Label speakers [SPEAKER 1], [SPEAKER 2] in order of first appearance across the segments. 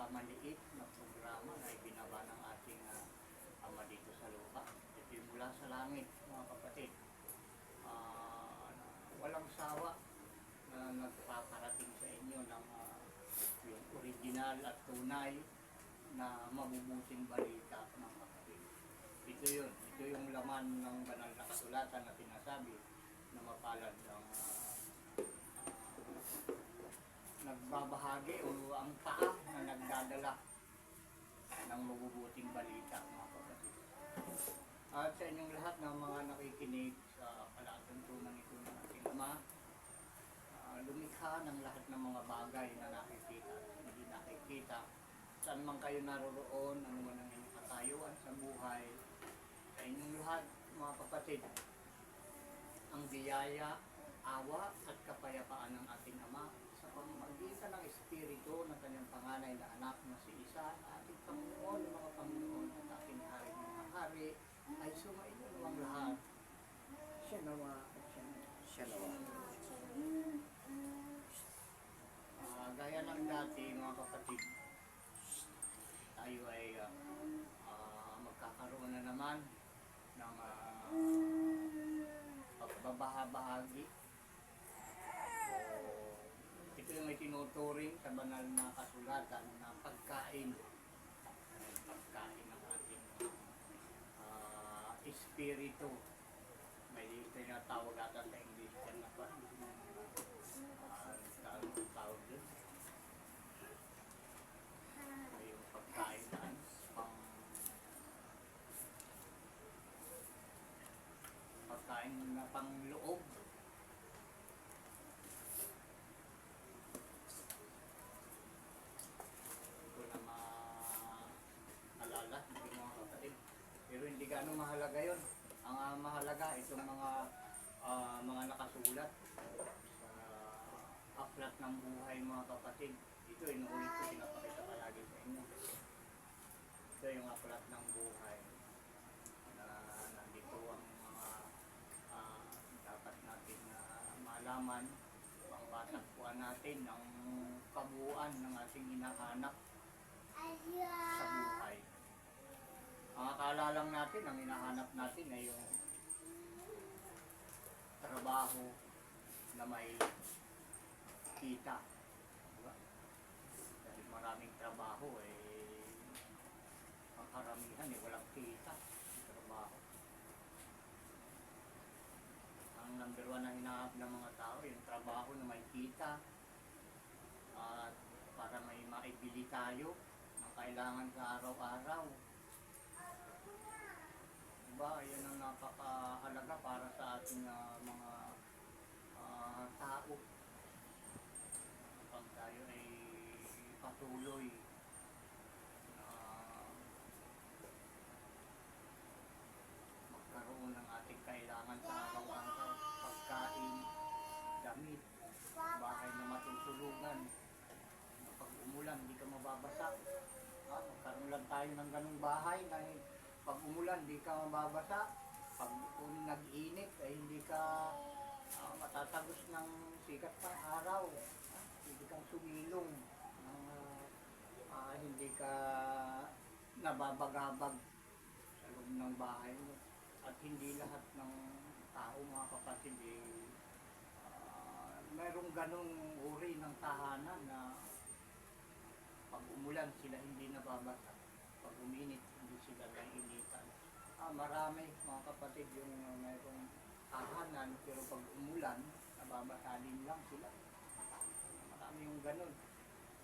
[SPEAKER 1] pinakamaliit na programa na ibinaba ng ating Ama dito sa lupa. Ito yung mula sa langit, mga kapatid. Walang sawa na nagpaparating sa inyo ng yung original at tunay na mabubuting balita, mga kapatid. Ito yung laman ng banal na kasulatan na sinasabi na mapalad ng nagbabahagi o ang paa na nagdadala ng mabubuting balita, mga kapatid. At sa inyong lahat ng mga nakikinig sa palatuntunan ito ng ating Ama, lumikha ng lahat ng mga bagay na nakikita at hindi nakikita. Saan man kayo naroroon, ano man ang inyong katayuan sa buhay, sa inyong lahat, mga kapatid, ang biyaya, awa at kapayapaan ng ating Ama sa pamamagitan ng Espiritu ng kanyang panganay na anak na si Isa, ating Panginoon, mga Panginoon at ating Hari ng mga Hari, ay sumainyo ang lahat. Siya nawa at siya nawa. Gaya ng dati, mga kapatid, tayo ay magkakaroon na naman ng pagbabahabahagi. Ito yung may tinuturing sa banal na kasulatan na pagkain ng ating espiritu. May tinatawag ata sa English na pa. Tawag dun. Yung pagkain na pangloob. Ito na maalala, hindi mga kapatid. Pero hindi gaano mahalaga yun. Ang mahalaga, itong mga nakasulat sa aklat ng buhay, mga kapatid. Ito, inuulit ko, pinapakita palagi sa inyo. Ito yung aklat ng buhay na nandito ang mga dapat natin malaman, pangbatagpuan natin ang kabuuan ng ating hinahanap sa buhay. Ang akala lang natin, ang hinahanap natin ay yung trabaho na may kita. Diba? Dahil maraming trabaho ang karamihan walang kita sa trabaho. Ang number one na hinahanap ng mga tao, yung trabaho na may kita at para may maibili tayo ng kailangan sa araw-araw. Diba? Yan ang napakahalaga para sa ating mga tao. Pag tayo ay patuloy na magkaroon ng ating kailangan sa araw-araw, pagkain, damit, bahay na matutulugan, na pag umulan hindi ka mababasa. Magkaroon lang tayo ng ganung bahay na pag umulan hindi ka mababasa, pag nag-init ay hindi ka matatagos ng sikat ng araw, hindi kang sumilong, hindi ka nababagabag sa loob ng bahay mo. At hindi lahat ng tao, mga kapatid, mayroong ganong uri ng tahanan na pag umulan sila hindi nababasa, pag uminit hindi sila nainitan. Marami, mga kapatid, yung mayroong tahanan pero pag umulan nababasalin lang sila. Marami yung ganon.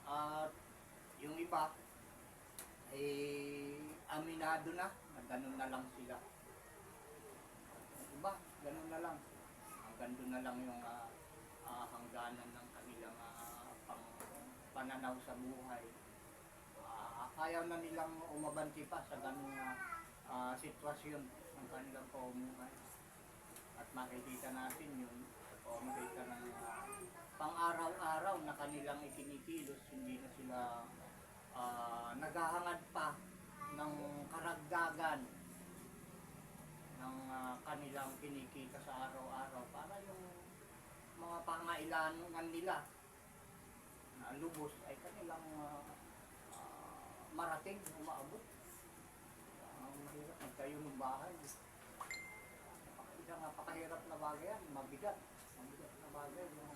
[SPEAKER 1] At yung iba ay aminado na ganon na lang sila. Yung iba, ganon na lang. Hanggang doon na lang yung hangganan ng kanilang pananaw sa buhay. Ayaw na nilang umabanti pa sa ganung sitwasyon ng kanilang pamumuhay. At makikita natin yun sa pamamagitan ng pang-araw-araw na kanilang ikinikilos, hindi na sila naghahangad pa ng karagdagan ng kanilang kinikita sa araw-araw para yung mga pangailangan nila na lubos ay kanilang marating, umaabot. Mahirap magtayo ng bahay. Isang napakahirap na bagay yan, mabigat. Mabigat na bagay yung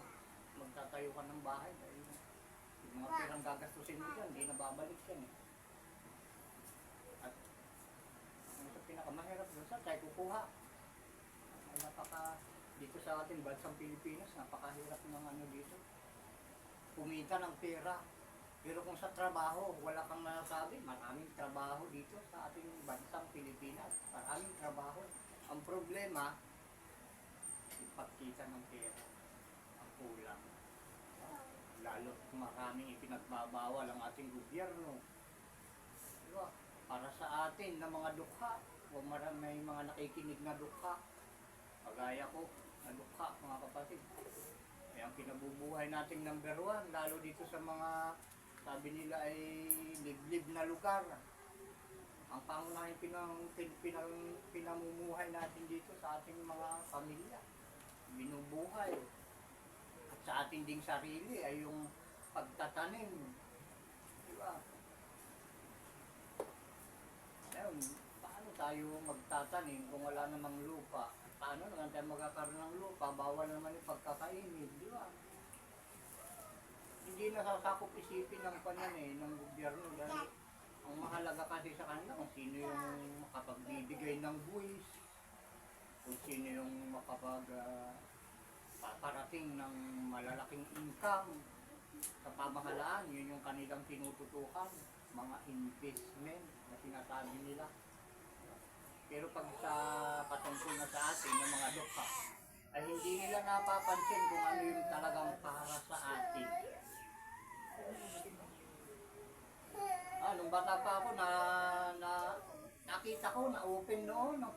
[SPEAKER 1] magtatayo ka ng bahay. Dahil yung mga pirang gagastusin mo dyan, hindi na babalik yan eh. At ang sa pinakamahirap doon sa tayo kukuha. Ay dito sa ating bansang Pilipinas, napakahirap ng ano dito. Kumita ng pera. Pero kung sa trabaho, wala kang nasabi, maraming trabaho dito sa ating bansang Pilipinas. Maraming trabaho. Ang problema, ipagkita ng pera. Ang kulang. Lalo maraming ipinagbabawal ang ating gobyerno. Diba? Para sa atin na mga dukha, o may mga nakikinig na dukha, pagaya ko, na dukha mga kapatid. Ay ang kinabubuhay nating number 1, lalo dito sa mga sabi nila ay liblib na lugar. Ang pangunahing pinamumuhay natin dito sa ating mga pamilya, binubuhay. At sa ating ding sarili ay yung pagtatanim. Diba? Ngayon, paano tayo magtatanim kung wala namang lupa? Paano naman tayo magkakaroon ng lupa? Bawal naman yung pagkakainid, di ba? Hindi nasasakop isipin ng panyan ng gobyerno dahil ang mahalaga kasi sa kanila kung sino yung makapagbibigay ng buwis, kung sino yung paparating ng malalaking income sa pamahalaan, yun yung kanilang tinututukan, mga investment na sinasabi nila. Pero pag sa patungkol na sa atin ng mga dukha, ay hindi nila napapansin kung ano yung talagang para sa atin. Nung bata pa ako nakita ko na open noon ng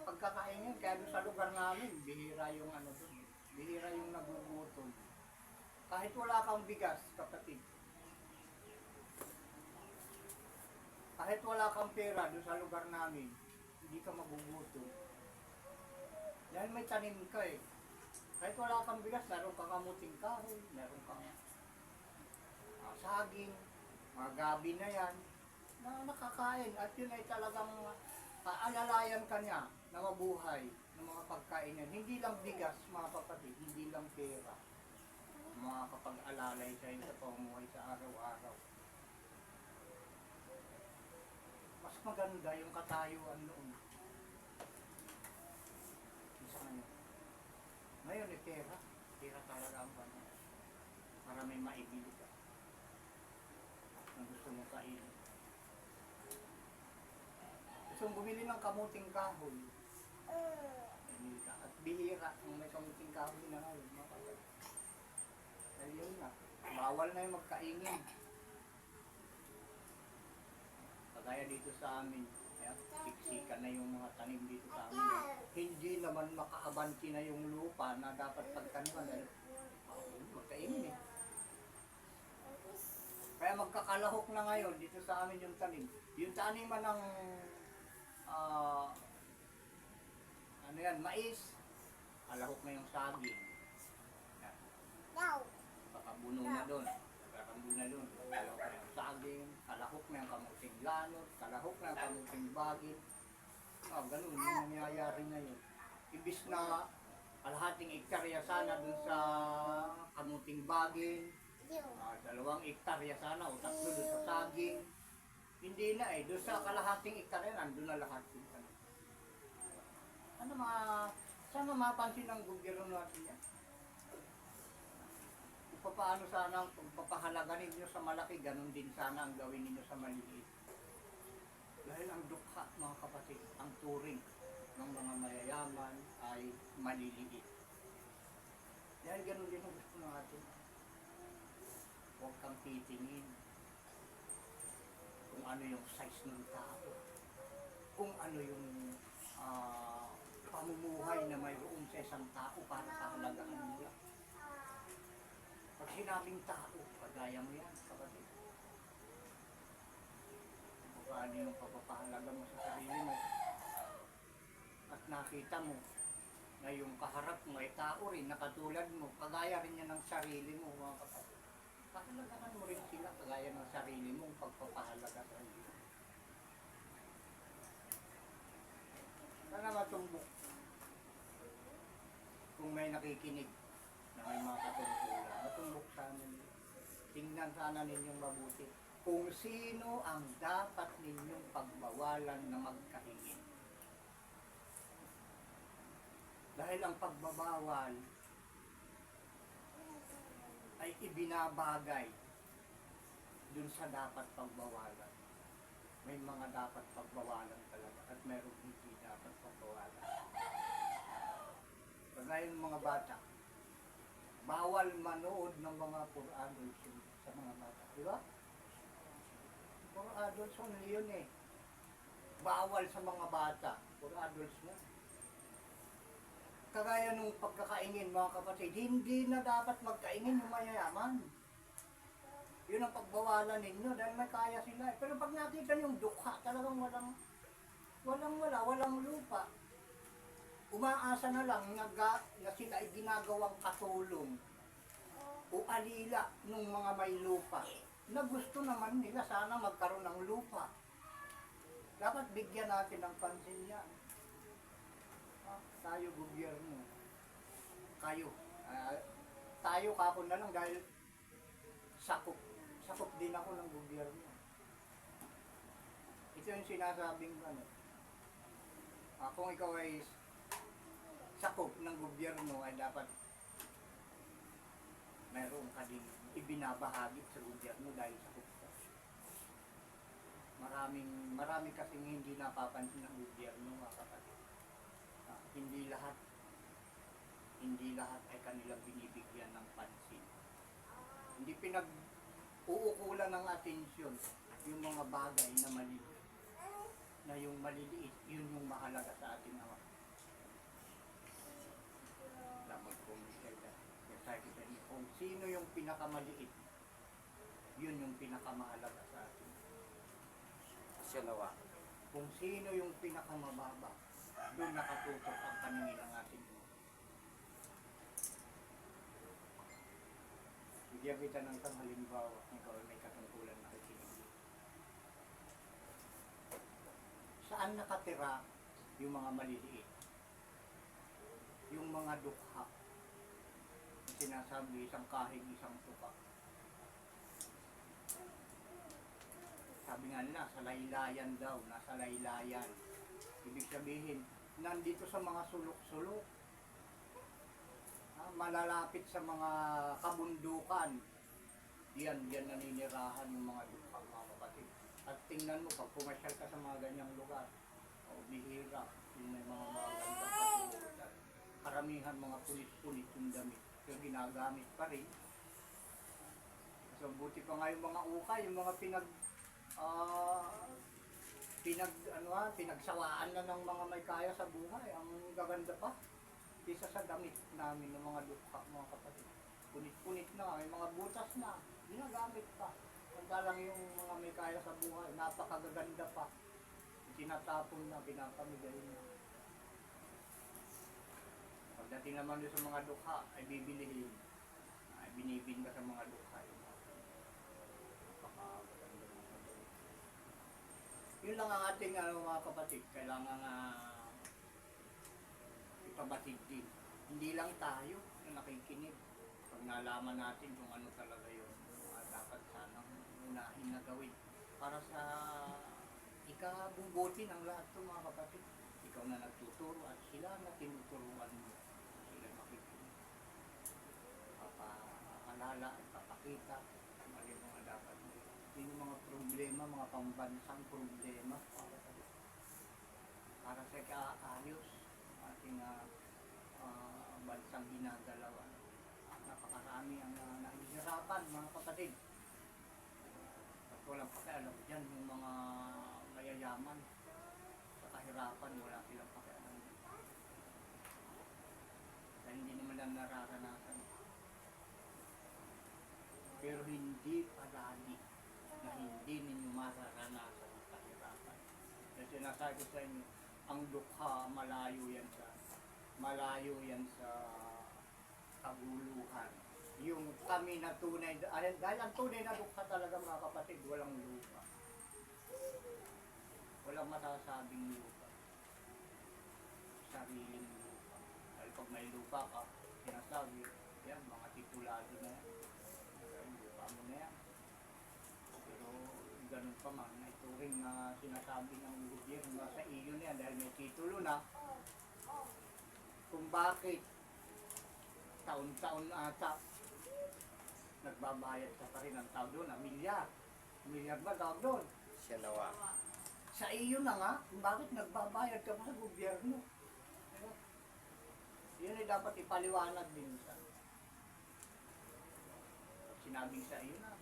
[SPEAKER 1] pagkakain yun. Kaya doon sa lugar namin, bihira yung ano doon. Bihira yung nagugutom. Kahit wala kang bigas, kapatid. Kahit wala kang pera doon sa lugar namin, hindi ka magugutom. Dahil may tanim ka eh. Kahit wala kang bigas, meron kang kamuting kahoy, meron kang saging, mga gabi na yan, na nakakain. At yun ay talagang paalalayan ka niya na mabuhay ng mga pagkain yan. Hindi lang bigas, mga kapatid, hindi lang pera. Mga kapag-alalay sa'yo sa pamumuhay sa araw-araw. Mas maganda yung katayuan noon. Isa ngayon. Ngayon ay pera. Pera talaga ang banyo. Para may maibili ka. Kung gusto mo kainin. Gusto mong bumili ng kamuting kahoy. At bihira kung may kamuting kahoy na ngayon. Ayun na. Bawal na yung magkainin. Kagaya dito sa amin. Siksikan na yung mga tanim dito sa amin. Hindi naman makaabanti na yung lupa na dapat pagtaniman. Dahil magkainin eh. Kaya magkakalahok na ngayon dito sa amin yung tanim. Yung taniman ng ano yan, mais, kalahok na yung saging. Kakabuno na doon. Kakabuno na doon. Kalahok na yung saging, kalahok na yung kamuting lanot, kalahok na yung kamuting bagin. Ganun yung nangyayari ngayon. Ibis na kalahating ektarya sana doon sa kamuting bagin. 2 hektarya sana o 3 doon sa saging. Hindi na eh, doon sa kalahating hektarya nandun na lahat yung ano. Sana mapansin ng gobyerno natin yan. Kung paano sana ang pagpapahalaga ninyo sa malaki, ganun din sana ang gawin ninyo sa maliit. Dahil ang dukha, mga kapatid, ang turing ng mga mayayaman ay maliliit. Dahil ganun din ang gusto natin. Huwag kang titingin kung ano yung size ng tao, kung ano yung pamumuhay na mayroon sa isang tao para kahalagaan nila. Pag sinabing tao, pagaya mo yan, kapatid. Kung ano yung pagpapahalaga mo sa sarili mo at nakita mo na yung kaharap mo ay tao rin, na katulad mo, kagaya rin yan ng sarili mo, mga kapatid. pahalagahan mo rin sila kagaya ng sarili mong pagpapahalaga sa iyo. Sana matumbok. Kung may nakikinig na may mga katungkulan, matumbok sana ninyo. Tingnan sana ninyong mabuti kung sino ang dapat ninyong pagbawalan na magkaingin. Dahil ang pagbabawal ay ibinabagay dun sa dapat pagbawalan. May mga dapat pagbawalan talaga at mayroong hindi dapat pagbawalan. Kagaya ng mga bata, bawal manood ng mga for adults sa mga bata. Di ba? For adults only yun eh. Bawal sa mga bata. For adults na. Kagaya nung pagkakaingin mga kapatid, hindi na dapat magkaingin yung mayayaman. Yun ang pagbawalan ninyo dahil may kaya sila. Pero pag nakita yung dukha, talagang walang lupa. Umaasa na lang na sila ay ginagawang katulong o alila ng mga may lupa na gusto naman nila sana magkaroon ng lupa. Dapat bigyan natin ng pansin yan. Tayo gobyerno. Kayo. Tayo kako na lang dahil sakop din ako ng gobyerno. Ito yung sinasabing ano. Kung ikaw ay sakop ng gobyerno ay dapat mayroon ka din ibinabahagi sa gobyerno dahil sakop ka. Marami kasing hindi napapansin ng gobyerno mga kapatid. Hindi lahat ay kanilang binibigyan ng pansin. Hindi uukulan ng atensyon yung mga bagay na maliliit. Na yung maliliit, yun yung mahalaga sa ating Ama. Dapat kung sino yung pinakamaliit, yun yung pinakamahalaga sa atin.
[SPEAKER 2] Siya
[SPEAKER 1] Kung sino yung pinakamababa, doon nakatutok ang paningin ng ating Ama. Bigyan kita ng isang halimbawa, ikaw ay may katungkulan na kikinig. Saan nakatira yung mga maliliit? Yung mga dukha. Sinasabi, isang kahig, isang tuka. Sabi nga nila, sa laylayan daw, nasa laylayan. Ibig sabihin, nandito sa mga sulok-sulok. Malalapit sa mga kabundukan. Diyan naninirahan yung mga dukha, mga kapatid. At tingnan mo, pag pumasyal ka sa mga ganyang lugar, bihira, yung may mga magandang katulad. Karamihan mga pulit-pulit yung damit. Yung ginagamit pa rin. So, buti pa nga yung mga ukay, yung mga pinagsawaan na ng mga may kaya sa buhay. Ang gaganda pa. Isa sa damit namin ng mga dukha, mga kapatid. Punit-punit na, may mga butas na. Ginagamit pa. Lang yung mga may kaya sa buhay, napakagaganda pa. Tinatapon na, pinapamigay na. Pagdating naman doon sa mga dukha, ay bibilihin. Ay binibin ka sa mga dukha. Napakagaganda mga kapatid. Yun lang ang ating mga kapatid. Kailangan ipabatid din. Hindi lang tayo na nakikinig. Pag nalaman natin kung ano talaga yun, dapat sanang unahin na gawin para sa ikabubuti ng lahat ng mga kapatid. Ikaw na nagtuturo at sila na tinuturuan mo. Sila makikinig. Papaalala at papakita ang mga dapat mo. Yun yung mga problema, mga pambansang problema para sa kaayos ating bansang ginagalawan. Napakarami ang nahihirapan mga kapatid. At walang pakialam dyan yung mga mayayaman. Sa kahirapan, wala silang pakialam. Dahil hindi naman lang nararanasan. Pero hindi palagi na hindi ninyo mararanasan ang kahirapan. Kasi sinasabi ko sa inyo, ang dukha, malayo yan sa kaguluhan. yung kami na tunay, dahil ang tunay na dukha talaga mga kapatid, walang lupa. Walang masasabing lupa. Sariling lupa. Dahil pag may lupa ka, sinasabi, yan, mga titulado na yan. Yung lupa mo na yan. Pero ganun pa man, ito rin na sinasabi ng gobyerno sa iyo na yan dahil may titulo na kung bakit taon-taon ata nagbabayad ka pa rin ng tao doon, milyar. Milyar ba tawag doon?
[SPEAKER 2] Siya nawa.
[SPEAKER 1] Sa iyo na nga, kung bakit nagbabayad ka pa sa gobyerno. Diba? Yun ay dapat ipaliwanag din sa sinabing sa iyo na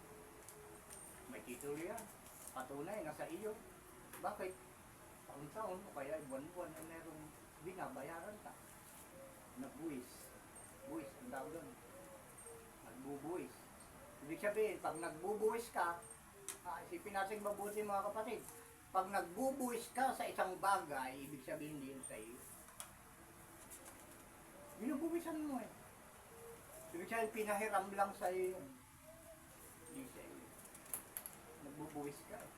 [SPEAKER 1] may titulo yan. Patunay na sa iyo. Bakit? Taon-taon o kaya buwan-buwan na merong binabayaran ka. Nagbuwis. Buwis, ang tawag doon. Nagbubuwis. Ibig sabihin, pag nagbubuwis ka, isipin natin mabuti mga kapatid, pag nagbubuwis ka sa isang bagay, ibig sabihin hindi yun sa iyo. Binubuwisan mo eh. Ibig sabihin, pinahiram lang sa iyo yun. Hindi sa iyo. Nagbubuwis ka eh.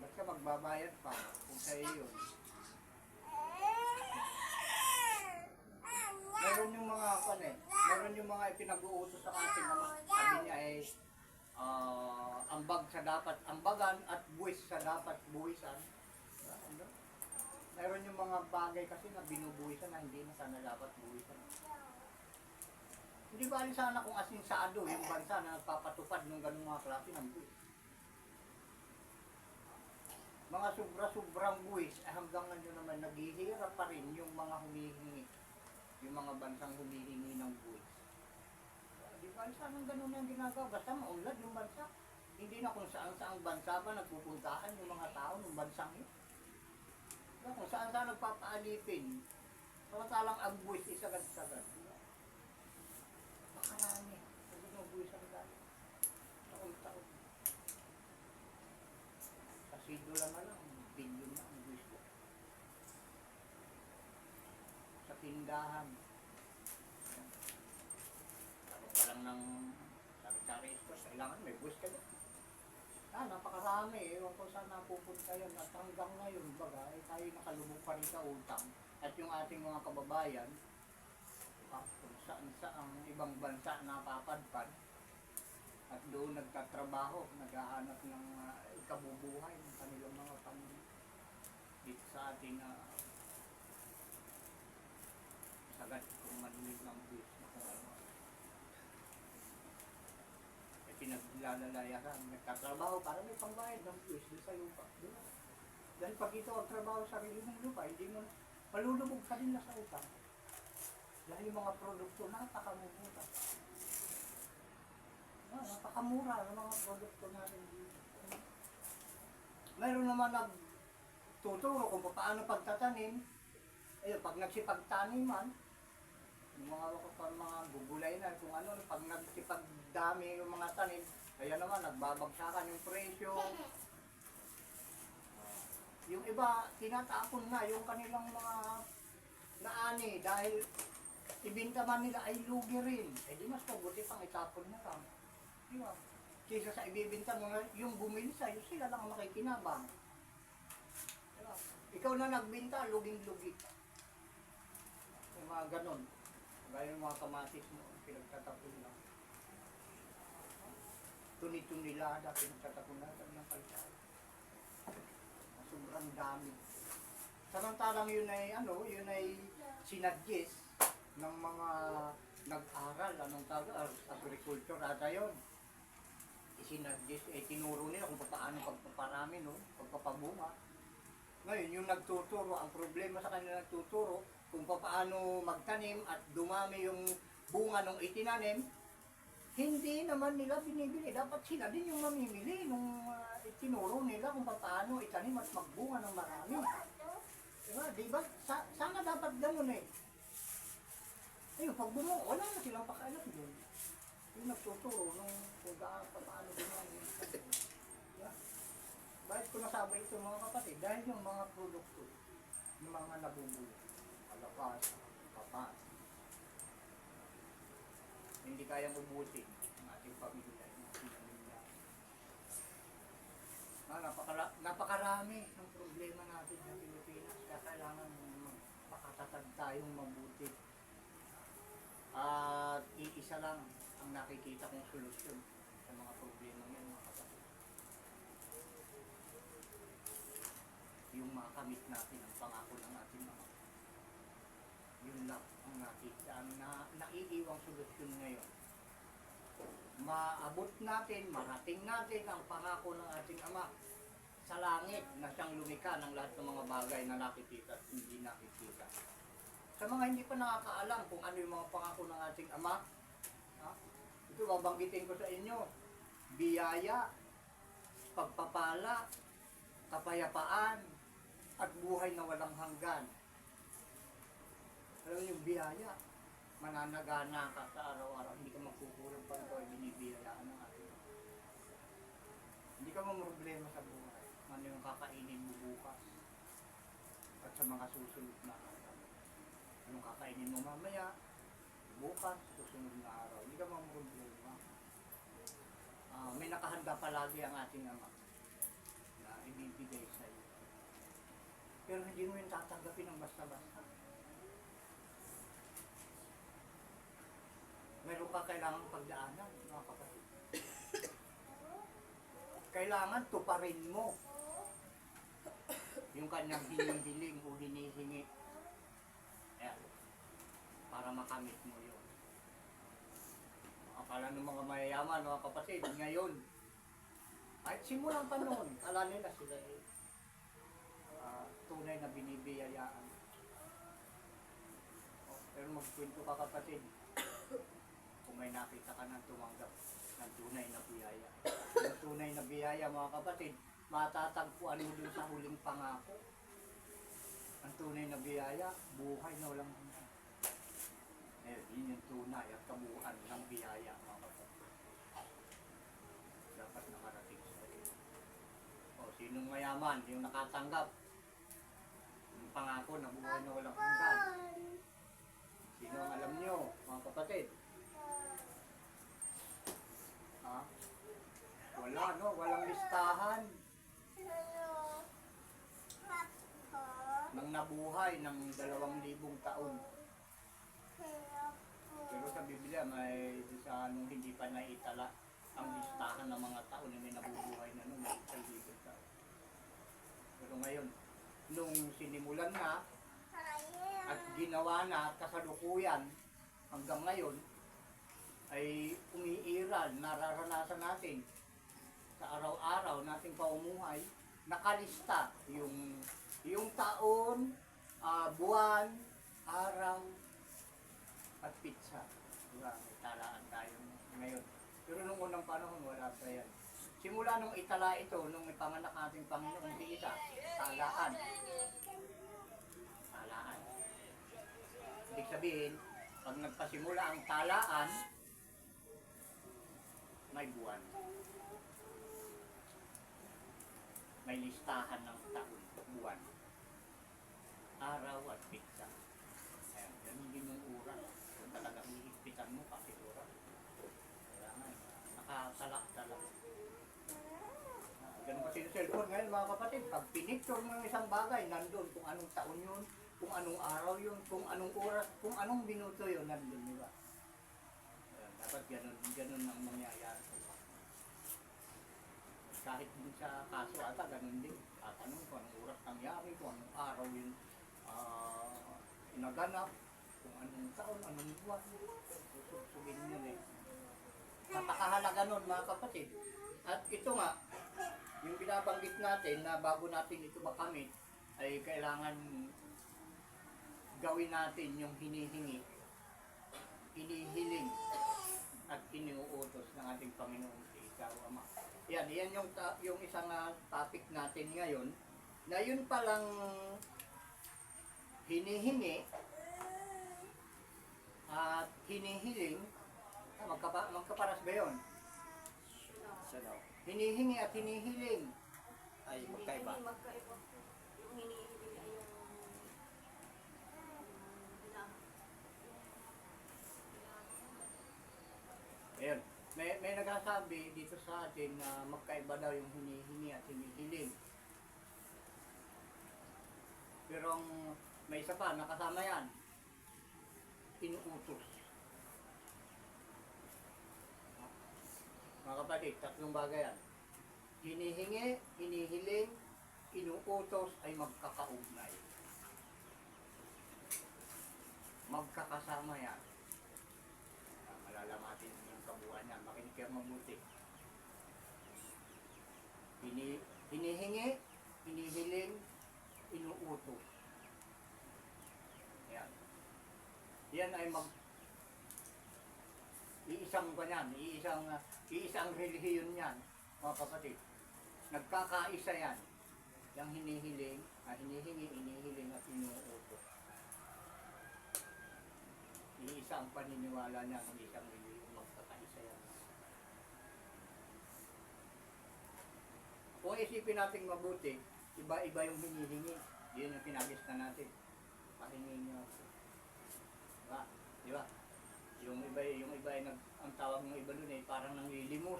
[SPEAKER 1] Ba't ka magbabayad pa kung sa iyo yun? Meron yung mga meron yung mga ipinag-uutos sa atin na sabi niya ay ambag sa dapat ambagan at buwis sa dapat buwisan. Meron yung mga bagay kasi na binubuwisan na hindi na sana dapat buwisan. Hindi ba sana kung asinsado yung bansa na nagpapatupad ng ganung mga klase ng buwis. Mga sobra-sobrang buwis hanggang ngayon naman naghihirap pa rin yung mga humihingi. Yung mga bansang humihingi ng buwis. Di ba sana ganun yung ginagawa? Basta maunlad yung bansa. Hindi na kung saan-saang bansa ba nagpupuntahan yung mga tao ng bansang yun. Diba? Kung saan-saan nagpapaalipin. Samantalang ang buwis isagad-sagad. Makarami. Sabi mo buwis ang dami. Taon-taon. Sa sidula na lang, bilyon na ang buwis ko. Sa tindahan. Sabi pa lang ng sari-sari ito, kailangan may buwis ka dyan. Napakarami. Ewan ko saan napupunta yun. At hanggang ngayon, baga, tayo nakalubog pa rin sa utang. At yung ating mga kababayan, kung saan ang ibang bansa napapadpad, at doon nagtatrabaho, naghahanap ng ikabubuhay ng kanilang mga pamilya. Dito sa ating sagad kung manulit ng buwis na kung ano. Pinaglalalayaran, nagtatrabaho para may pangbayad ng buwis doon sa lupa. Dahil pag ito ang trabaho sa sarili mong lupa, hindi mo malulubog ka din na sa utang. Dahil yung mga produkto napakamumura. Napakamura ng mga produkto natin dito. Mayroon naman nagtuturo kung paano pagtatanim. Ayun, pag nagsipagtaniman, yung mga gugulay na, kung ano, pag nagsipagdami yung mga tanim, kaya naman, nagbabagsakan yung presyo. Yung iba, tinatapon na yung kanilang mga naani dahil ibinta man nila ay lugi rin. Eh di mas mabuti pang itapon na lang. Di ba? Kaysa sa ibibinta mo na yung bumili sa'yo, sila lang makikinabang. Di ba? Ikaw na nagbinta, luging-lugi. Yung mga ganon. Gaya yung mga kamatis mo, pinagtatapon lang. Tuni-tunilada, pinagtatapon lang ng kalsada. Sobrang dami. Samantalang yun ay sinadjust ng mga nag-aral, anong tawag, agriculture ata yun. Isinadjust, tinuro nila kung paano pagpaparami, no? Pagpapabunga. Ngayon, yung nagtuturo, ang problema sa kanila nagtuturo, kung paano magtanim at dumami yung bunga ng itinanim, hindi naman nila binibili. Dapat sila din yung mamimili nung itinuro nila kung paano itanim at magbunga ng marami. Diba? Diba? Sana dapat ganun eh. Ayun, pag bumunga, wala na silang pakailan doon. Yung nagtuturo nung kung paano dumami. Diba? Bakit ko nasabi ito mga kapatid? Dahil yung mga produkto, ng mga nabubuo, malakas, kapat, hindi kayang ubusin ang ating pamilya, ang ating pamilya. Napakarami ng problema natin sa Pilipinas, kaya kailangan magpakatatag tayong mabuti. At iisa lang ang nakikita kong solusyon sa mga problema yan, mga kapatid. Yung makamit natin ang pangako ng ating Ama. Yun lang ang nakita, ang naiiwang solusyon ngayon. Maabot natin, marating natin ang pangako ng ating Ama sa langit na siyang lumikha ng lahat ng mga bagay na nakikita at hindi nakikita. Sa mga hindi pa nakakaalam kung ano yung mga pangako ng ating Ama, ito babanggitin ko sa inyo: biyaya, pagpapala, kapayapaan, at buhay na walang hanggan. Alam niyo, biyaya, mananagana ka sa araw-araw, hindi ka magkukulang pa ito ay binibiyayaan ng ating Ama. Hindi ka mamroblema sa buhay, ano yung kakainin mo bukas at sa mga susunod na araw. Anong kakainin mo mamaya, bukas, susunod na araw, hindi ka mamroblema. May nakahanda palagi ang ating Ama na ibibigay sa iyo. Pero hindi mo yung tatanggapin ng basta-basta. Meron ka kailangang pagdaanan, mga kapatid. Kailangan tuparin mo yung kanyang hinihiling o hinihingi. Ayan, para makamit mo yun. Akala ng mga mayayaman, mga kapatid, ngayon, ay simulang pa noon, ala nila sila tunay na binibiyayaan. Pero magkwento ka, kapatid, kung may nakita ka ng tumanggap ng tunay na biyaya. Yung tunay na biyaya, mga kapatid, matatagpuan mo dun sa huling pangako. Ang tunay na biyaya, buhay na walang hanggan. Yun yung tunay at kabuuan ng biyaya, mga kapatid. Dapat nakarating sa iyo. O, sinong mayaman, yung nakatanggap yung pangako na buhay na walang hanggan? Sino ang alam nyo, mga kapatid? Wala, no? Walang listahan ng nabuhay ng 2,000 taon. Pero sa Biblia, may sa nung hindi pa naitala ang listahan ng mga taon na may nabubuhay na nung 1,000 taon. Pero ngayon, nung sinimulan na at ginawa na at kasalukuyan hanggang ngayon, ay umiiral, nararanasan natin sa araw-araw nating pamumuhay, nakalista yung taon, buwan, araw, at pitsa. Diba? May talaan tayo ngayon. Pero nung unang panahon, wala pa yan. Simula nung itala ito, nung ipanganak ating Panginoon, hindi ita, talaan. Talaan. Ibig sabihin, pag nagpasimula ang talaan, may buwan. May listahan ng taon, buwan, araw at pitsa. Ayan, ganun din yung oras. Kung talagang hihigpitan mo kasi oras. Kailangan, nakatala-tala. Ganun kasi yung cellphone ngayon, mga kapatid. Pag pinicture mo yung isang bagay, nandun kung anong taon yun, kung anong araw yun, kung anong oras, kung anong minuto yun, nandun, di ba? Ayan, dapat ganun ang mangyayari. Kahit din sa kaso ata, ganun din. Tatanong kung anong oras nangyari, kung anong araw yun inaganap, kung anong taon, anong buwan. Susubsugin yun eh. Napakahalaga nun, mga kapatid. At ito nga, yung binabanggit natin na bago natin ito makamit, ay kailangan gawin natin yung hinihingi, hinihiling, at iniuutos ng ating Panginoon si Ikaw, Ama. Yan yung isang topic natin ngayon, na yun palang hinihingi at hinihiling, magkaparas ba yun?
[SPEAKER 2] Siya daw.
[SPEAKER 1] Hinihingi at hinihiling.
[SPEAKER 2] Ay, magkaiba.
[SPEAKER 3] Magkaiba po. Yung hinihiling ay yung
[SPEAKER 1] nagsasabi dito sa atin na magkaiba daw yung hinihingi at hinihiling. Pero may isa pa, nakasama yan. Inuutos. Mga kapatid, tatlong bagay yan. Hinihingi, hinihiling, inuutos ay magkakaugnay. Magkakasama yan. Malalaman natin yung kabuuan yan. Makinig kayo mabuti. Hinihingi, hinihiling, inuutos. Yan. Yan ay iisang ganyan, iisang relihiyon yan, mga kapatid. Nagkakaisa yan. Yung hinihiling, hinihingi, hinihiling at inuutos. Iisang paniniwala niya, iisang relihiyon, magkakaisa yan. Kung isipin natin mabuti, iba-iba yung hinihingi. Yun yung pinagis na natin. Pahingin niyo. Diba? Diba? Yung iba ay ang tawag ng iba dun ay parang nanglilimos.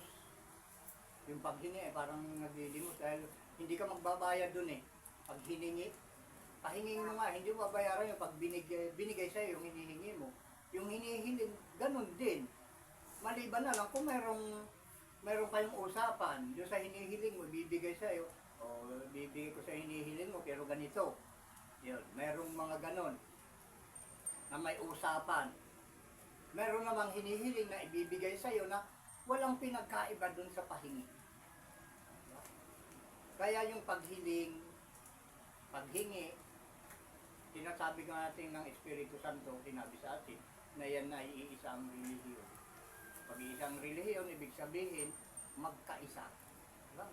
[SPEAKER 1] Yung paghingi ay parang naglilimos dahil hindi ka magbabayad dun eh. Pag hiningi, pahingin mo nga, hindi mo babayaran yung pag binigay sa'yo yung hinihingi mo. Yung hinihiling, ganun din. Maliban na lang kung meron kayong usapan, yung sa hinihiling mo, bibigay sa'yo, o bibigay ko sa hinihiling mo, pero ganito. Yun, merong mga ganon na may usapan. Meron namang hinihiling na ibibigay sa'yo na walang pinagkaiba dun sa pahingi. Kaya yung paghingi, sinasabi nga natin ng Espiritu Santo, sinabi sa atin, na yan na iisang relihiyon. Pag iisang relihiyon, ibig sabihin, magkaisa. Diba?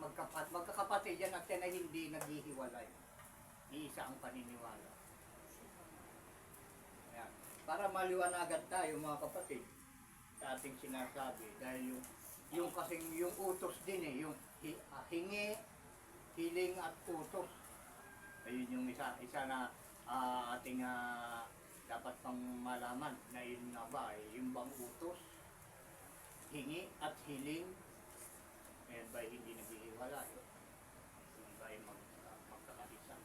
[SPEAKER 1] Magkakapatid yan at yan ay hindi naghihiwalay. Iisa ang paniniwala. Ayan. Para maliwanagan tayo mga kapatid sa ating sinasabi. Dahil yung kasing yung utos din eh. Yung hingi, hiling at utos. Ayun yung isa na ating dapat pang malaman na yun na ba eh, yung bang utos, hingi at hiling, ayan ba hindi naghihiwalay, yung ba ay magkakaisa.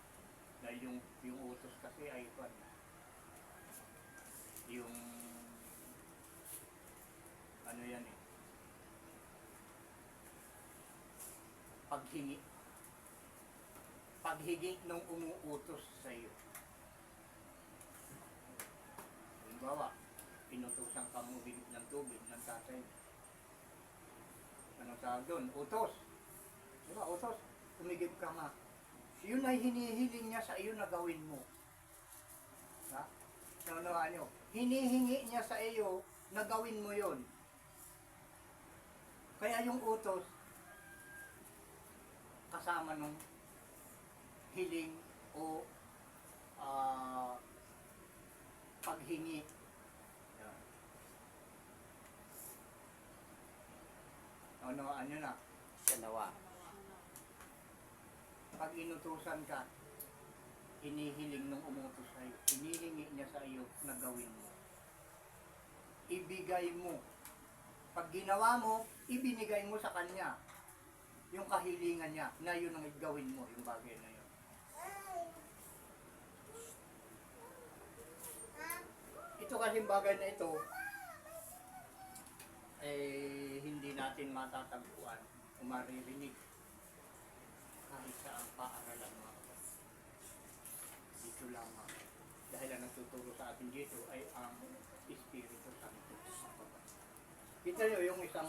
[SPEAKER 1] Dahil yung utos kasi ay yung ano yan eh, paghingi ng umuutos sa iyo. Halimbawa, pinutusan ka mo ng tubig ng tatay. Ano tawag doon? Utos. Diba? Utos. Tumigib ka nga. Yun ay hinihiling niya sa iyo na gawin mo. Ha? Naunawaan nyo? Hinihingi niya sa iyo na gawin mo yun. Kaya yung utos, kasama nung hiling o paghingi. Yan. Naunawaan nyo na?
[SPEAKER 2] Sanawa.
[SPEAKER 1] Pag inutusan ka, hinihiling nung umutos sa iyo. Hinihingi niya sa iyo na gawin mo. Ibigay mo. Pag ginawa mo, ibinigay mo sa kanya yung kahilingan niya na yun ang gawin mo, yung bagay na yun. Ito kasing bagay na ito, hindi natin matatagpuan o maririnig kahit sa ang paaralan mga kapatid. Dito lamang. Dahil ang nagtuturo sa atin dito ay ang Espiritu Santo. Kita nyo yung isang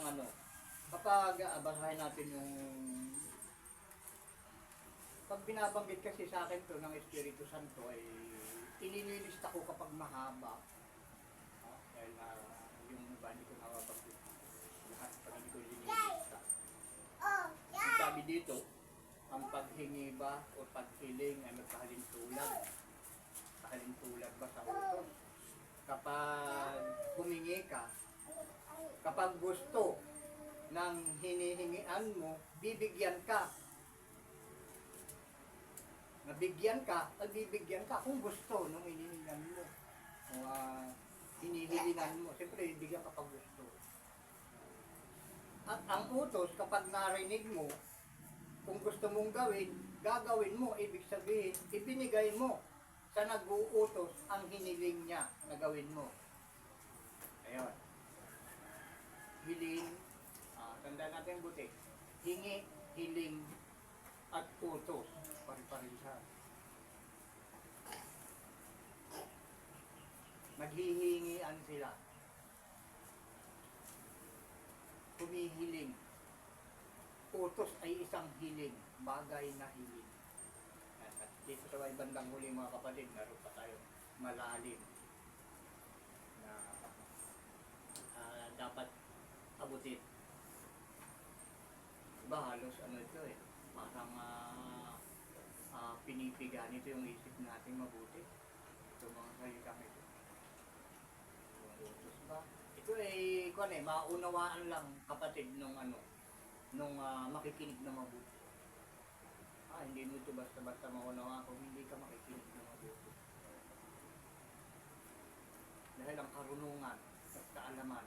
[SPEAKER 1] kapag basahin natin yung pag binabanggit kasi sa akin to ng Espiritu Santo ay inililista ko kapag mahaba. Dahil yung iba hindi ko nababanggit lahat pag hindi ko inililista. Sabi dito, ang paghingi ba o paghiling ay magkahalintulad. Kahalintulad ba sa utos? Kapag humingi ka, kapag gusto ng hinihingian mo, bibigyan ka. Nabigyan ka, at bibigyan ka kung gusto nung hinihingan mo. O hinihilingan mo. Siyempre, bibigyan ka pag gusto. At ang utos, kapag narinig mo, kung gusto mong gawin, gagawin mo. Ibig sabihin, ibinigay mo sa nag-uutos ang hiniling niya na gawin mo. Ayun. Hiling, tanda natin buti. Hingi, hiling, at utos. Pari-pari siya. Naghihingian sila. Humihiling. Utos ay isang hiling, bagay na hiling. At dito sa may bandang huli mga kapatid, naroon pa tayo malalim na dapat abutin. Diba halos ano ito eh, parang pinipiga nito yung isip natin mabuti. Ito mga salitang ito. Yung utos ba? Ito ay maunawaan lang kapatid nung makikinig na mabuti. Hindi mo ito basta-basta maunawa kung hindi ka makikinig na mabuti. Dahil ang karunungan at kaalaman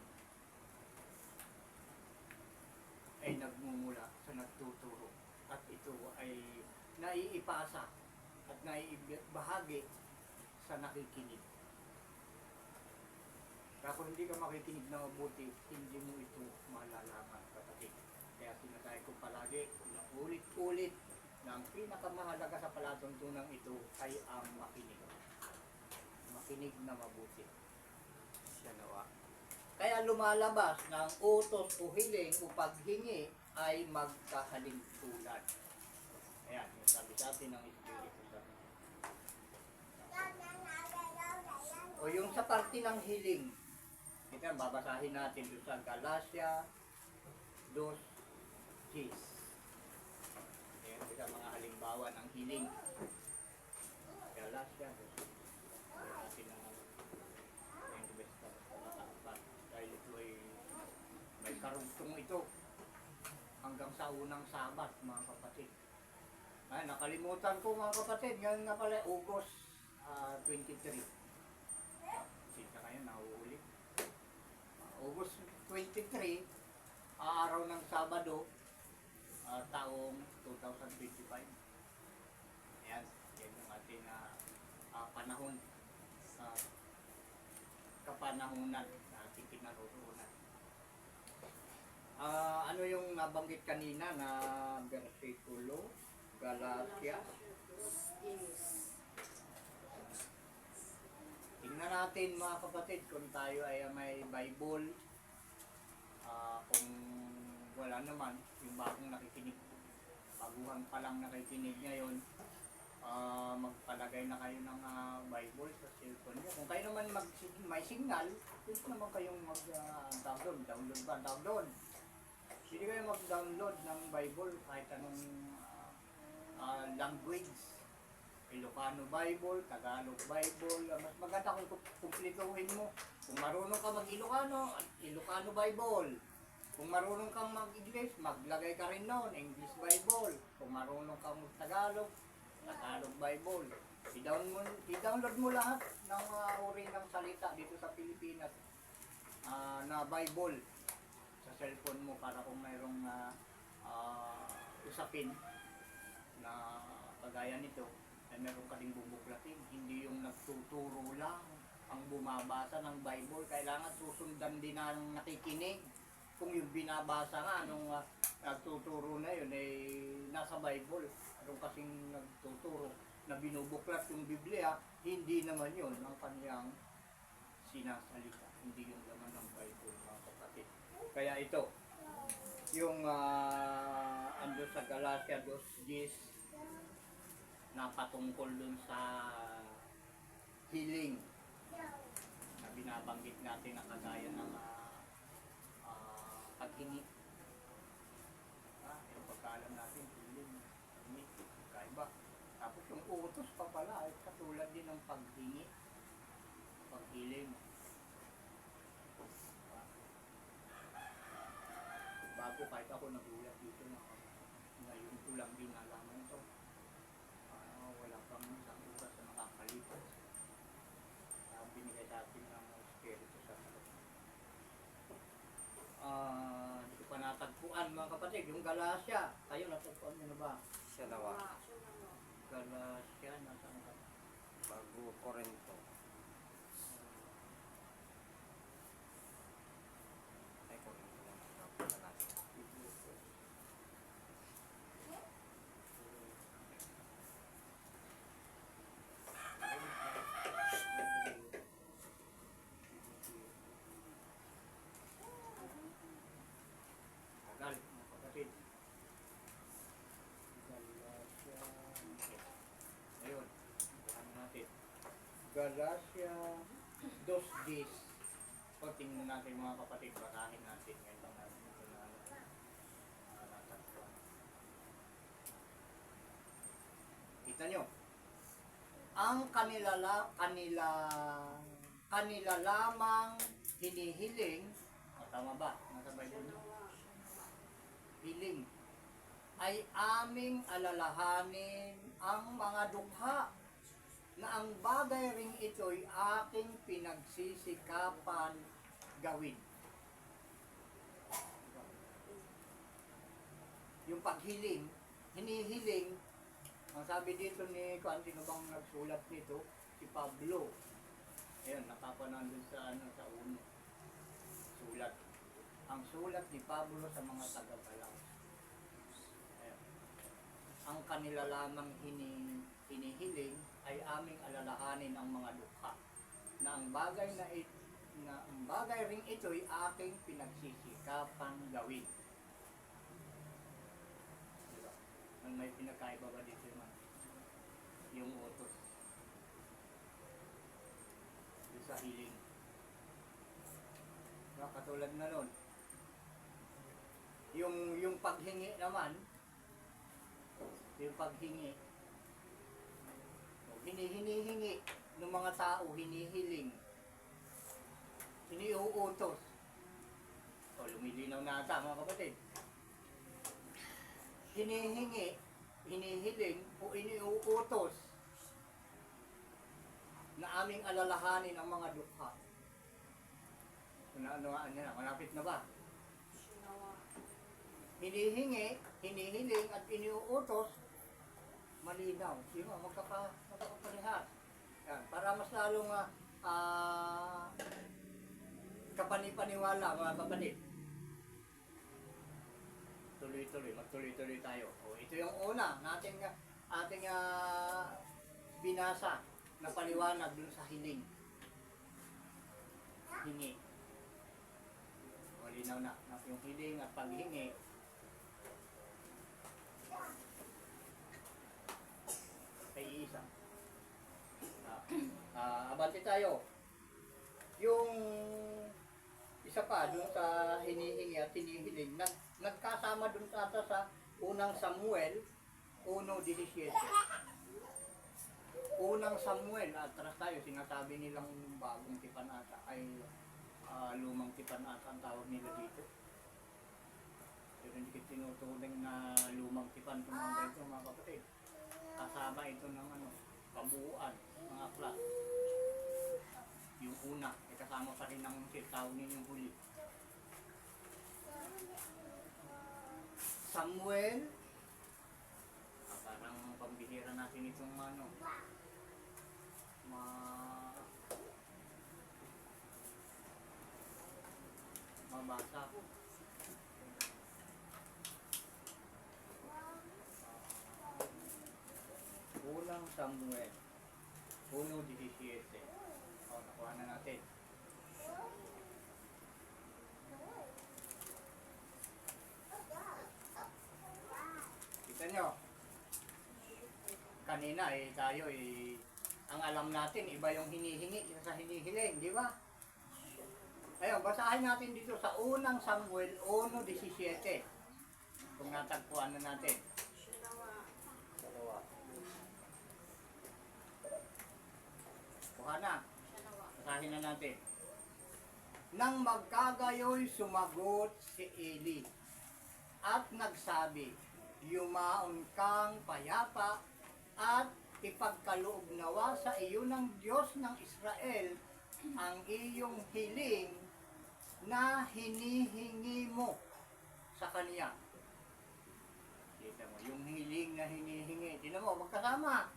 [SPEAKER 1] ay nagmumula sa nagtuturo. At ito ay naiipasa at naibahagi sa nakikinig. Kaya kung hindi ka makikinig na mabuti, hindi mo ito malalaman, kapatid. Kaya sinasabi ko palagi, na ulit-ulit, na ang pinakamahalaga sa palatuntunan ito ay ang makinig. Makinig na mabuti. Siya nawa. Kaya lumalabas ng utos o hiling o paghingi ay magkahalintulad. Ayan, yung sabi sa atin ng Espiritu Santo. O yung sa parte ng hiling, ito yan, babasahin natin doon sa Galatia 2:10. Ayan, ito ang mga halimbawa ng hiling. Galatia 2:10. Ayan natin ang invest na matakapat. Dahil ito ay may karugtong ito hanggang sa unang Sabat, mga kapatid. Ay, nakalimutan ko mga kapatid, ngayon na pala, August 23. Sita kayo, nahuhuli. August 23, araw ng Sabado, taong 2025. Ayan, yan yung ating panahon, kapanahunan na ating kinaroroonan. Ano yung nabanggit kanina na versikulo? Galatia. Tingnan natin mga kapatid kung tayo ay may Bible. Kung wala naman, yung bagong nakikinig, baguhan pa lang nakikinig ngayon, magpalagay na kayo ng Bible sa cellphone nyo. Kung kayo naman may signal, pwede naman kayong download. Hindi kayo mag-download ng Bible kahit anong language. Ilocano Bible, Tagalog Bible, mas maganda kung kumplituhin mo. Kung marunong ka mag-Ilocano, Ilocano Bible. Kung marunong kang mag-English, maglagay ka rin noon, English Bible. Kung marunong kang mag-Tagalog, Tagalog Bible. I-download mo lahat ng uri ng salita dito sa Pilipinas na Bible sa cellphone mo para kung mayroong usapin na kagaya nito ay meron ka ding bubuklatin, hindi yung nagtuturo lang ang bumabasa ng Bible. Kailangan susundan din ng nakikinig. Kung yung binabasa nga nung nagtuturo na yun ay nasa Bible, meron kasing nagtuturo na binubuklat yung Biblia, hindi naman yun ang kaniyang sinasalita, hindi yung laman ng Bible, mga kapatid. Kaya ito yung ando sa Galatia 2:10 na patungkol dun sa healing na binabanggit natin na kagaya ng paghingi. Yung pagkaalam natin, healing, hingi, kaiba. Tapos yung utos pa pala ay katulad din ng paghingi, paghiling. Bago kahit ako nagulat dito na ngayon ko lang din nalaman ito. Wala pang isang oras na makakalipas. Binigay sa atin ng Espiritu Santo. Hindi pa natin natagpuan mga kapatid, yung Galacia. Kayo natagpuan nyo na ba?
[SPEAKER 2] Sa nawa.
[SPEAKER 1] Galacia, nasaan ka?
[SPEAKER 2] Bago Corinto. Ay, Corinto lang.
[SPEAKER 1] Tagal, mga kapatid. Galacia. Ayun, bukan natin. Galacia 2:10. So, tingnan natin mga kapatid, batahin natin. Ngayon lang natin ito na natagpuan. Kita nyo, ang kanila lamang hinihiling, tama ba? Nasa Bible nyo? Hiling ay aming alalahanin ang mga dukha na ang bagay ring ito'y aking pinagsisikapan gawin. Yung paghiling, hinihiling, ang sabi dito ni sino bang nagsulat nito? Si Pablo. Ayun, nakapanan dun sa sa uno. Sulat. Ang sulat ni Pablo sa mga taga-Galacia. Ayun. Ang kanila lamang hinihiling ay aming alalahanin ang mga dukha na ang bagay ring ito'y aking pinagsisikapan gawin. Diba? Ang may pinakaiba ba dito man? Yung utos. Yung sa hiling. Diba? Katulad na nun. Yung paghingi naman, yung paghingi, hinihingi ng mga tao, hinihiling, iniuutos. O, lumilinaw na ata mga kapatid. Hinihingi, hinihiling, o iniuutos na aming alalahanin ang mga dukha. Ano na, malapit na ba? Hinihingi, hinihiling, at iniuutos, malinaw. Sino magkakaparehas. Yan, para mas lalong kapanipaniwala mga kapatid. Magtuloy-tuloy tayo. O, ito yung una nating ating binasa na paliwanag dun sa hiling. Hingi. Malinaw na. Yung hiling at paghingi, ay isa. Abante tayo. Yung isa pa dun sa hinihingi at hinihiling, nagkasama dun sa unang Samuel 1:17. Unang Samuel, atras tayo, sinasabi nilang bagong tipan ata ay lumang tipan ata ang tawag nila dito. Pero hindi ko tinuturing na lumang tipan kung mga kapatid. Kasama ito ng kabuuan, mga aklat. Yung una, ay kasama pa rin ng sitawin yung huli. Samuel, parang pambihira natin itong mabasa ko. Unang Samuel 1:17. Nakuha na natin. Kita nyo, kanina tayo ang alam natin iba yung hinihingi sa hinihiling, di ba? Ayun, basahin natin dito sa unang Samuel 1:17. Kung natagpuan na natin. Kuha na. Basahin na natin. Nang magkagayoy sumagot si Eli at nagsabi, yumaon kang payapa at ipagkaloob nawa sa iyo ng Diyos ng Israel ang iyong hiling na hinihingi mo sa kanya. Kita mo, yung hiling na hinihingi. Tingnan mo, magkasama.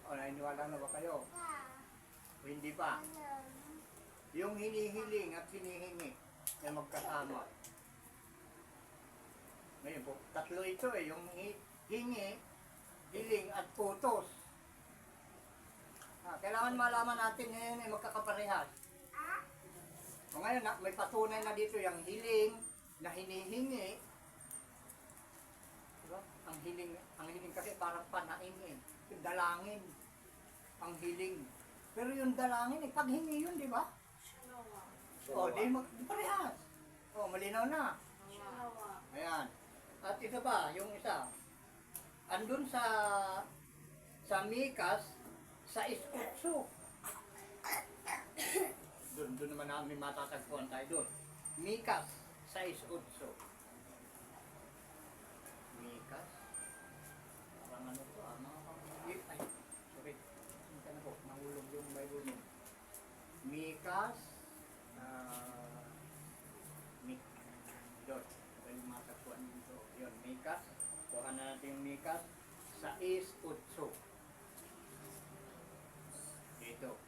[SPEAKER 1] O, naniniwala na ba kayo? O hindi pa? Yung hinihiling at hinihingi na magkasama. Ngayon po, tatlo ito eh, yung hingi, hiling at utos. Kailangan malaman natin ngayon ay magkakaparehas. O ngayon, may patunay na dito yung hiling na hinihingi. Diba? Ang hiling kasi parang panaing eh. Yung dalangin, ang hiling. Pero yung dalangin, paghingi yun, di ba? O, di parehas. O, malinaw na. Ayan. At ito ba, yung isa, andun sa Mikas, sa Iskutso. Doon naman namin matatagpuan tayo doon. Mikas, sa Iskutso. Mikas. Parang ano to, ay, sorry. Hindi na po, nahulog yung Bible mo. Mikas, doon. Pwede matagpuan dito. Yun, Mikas. Kuha na natin yung Mikas sa Iskutso. Dito.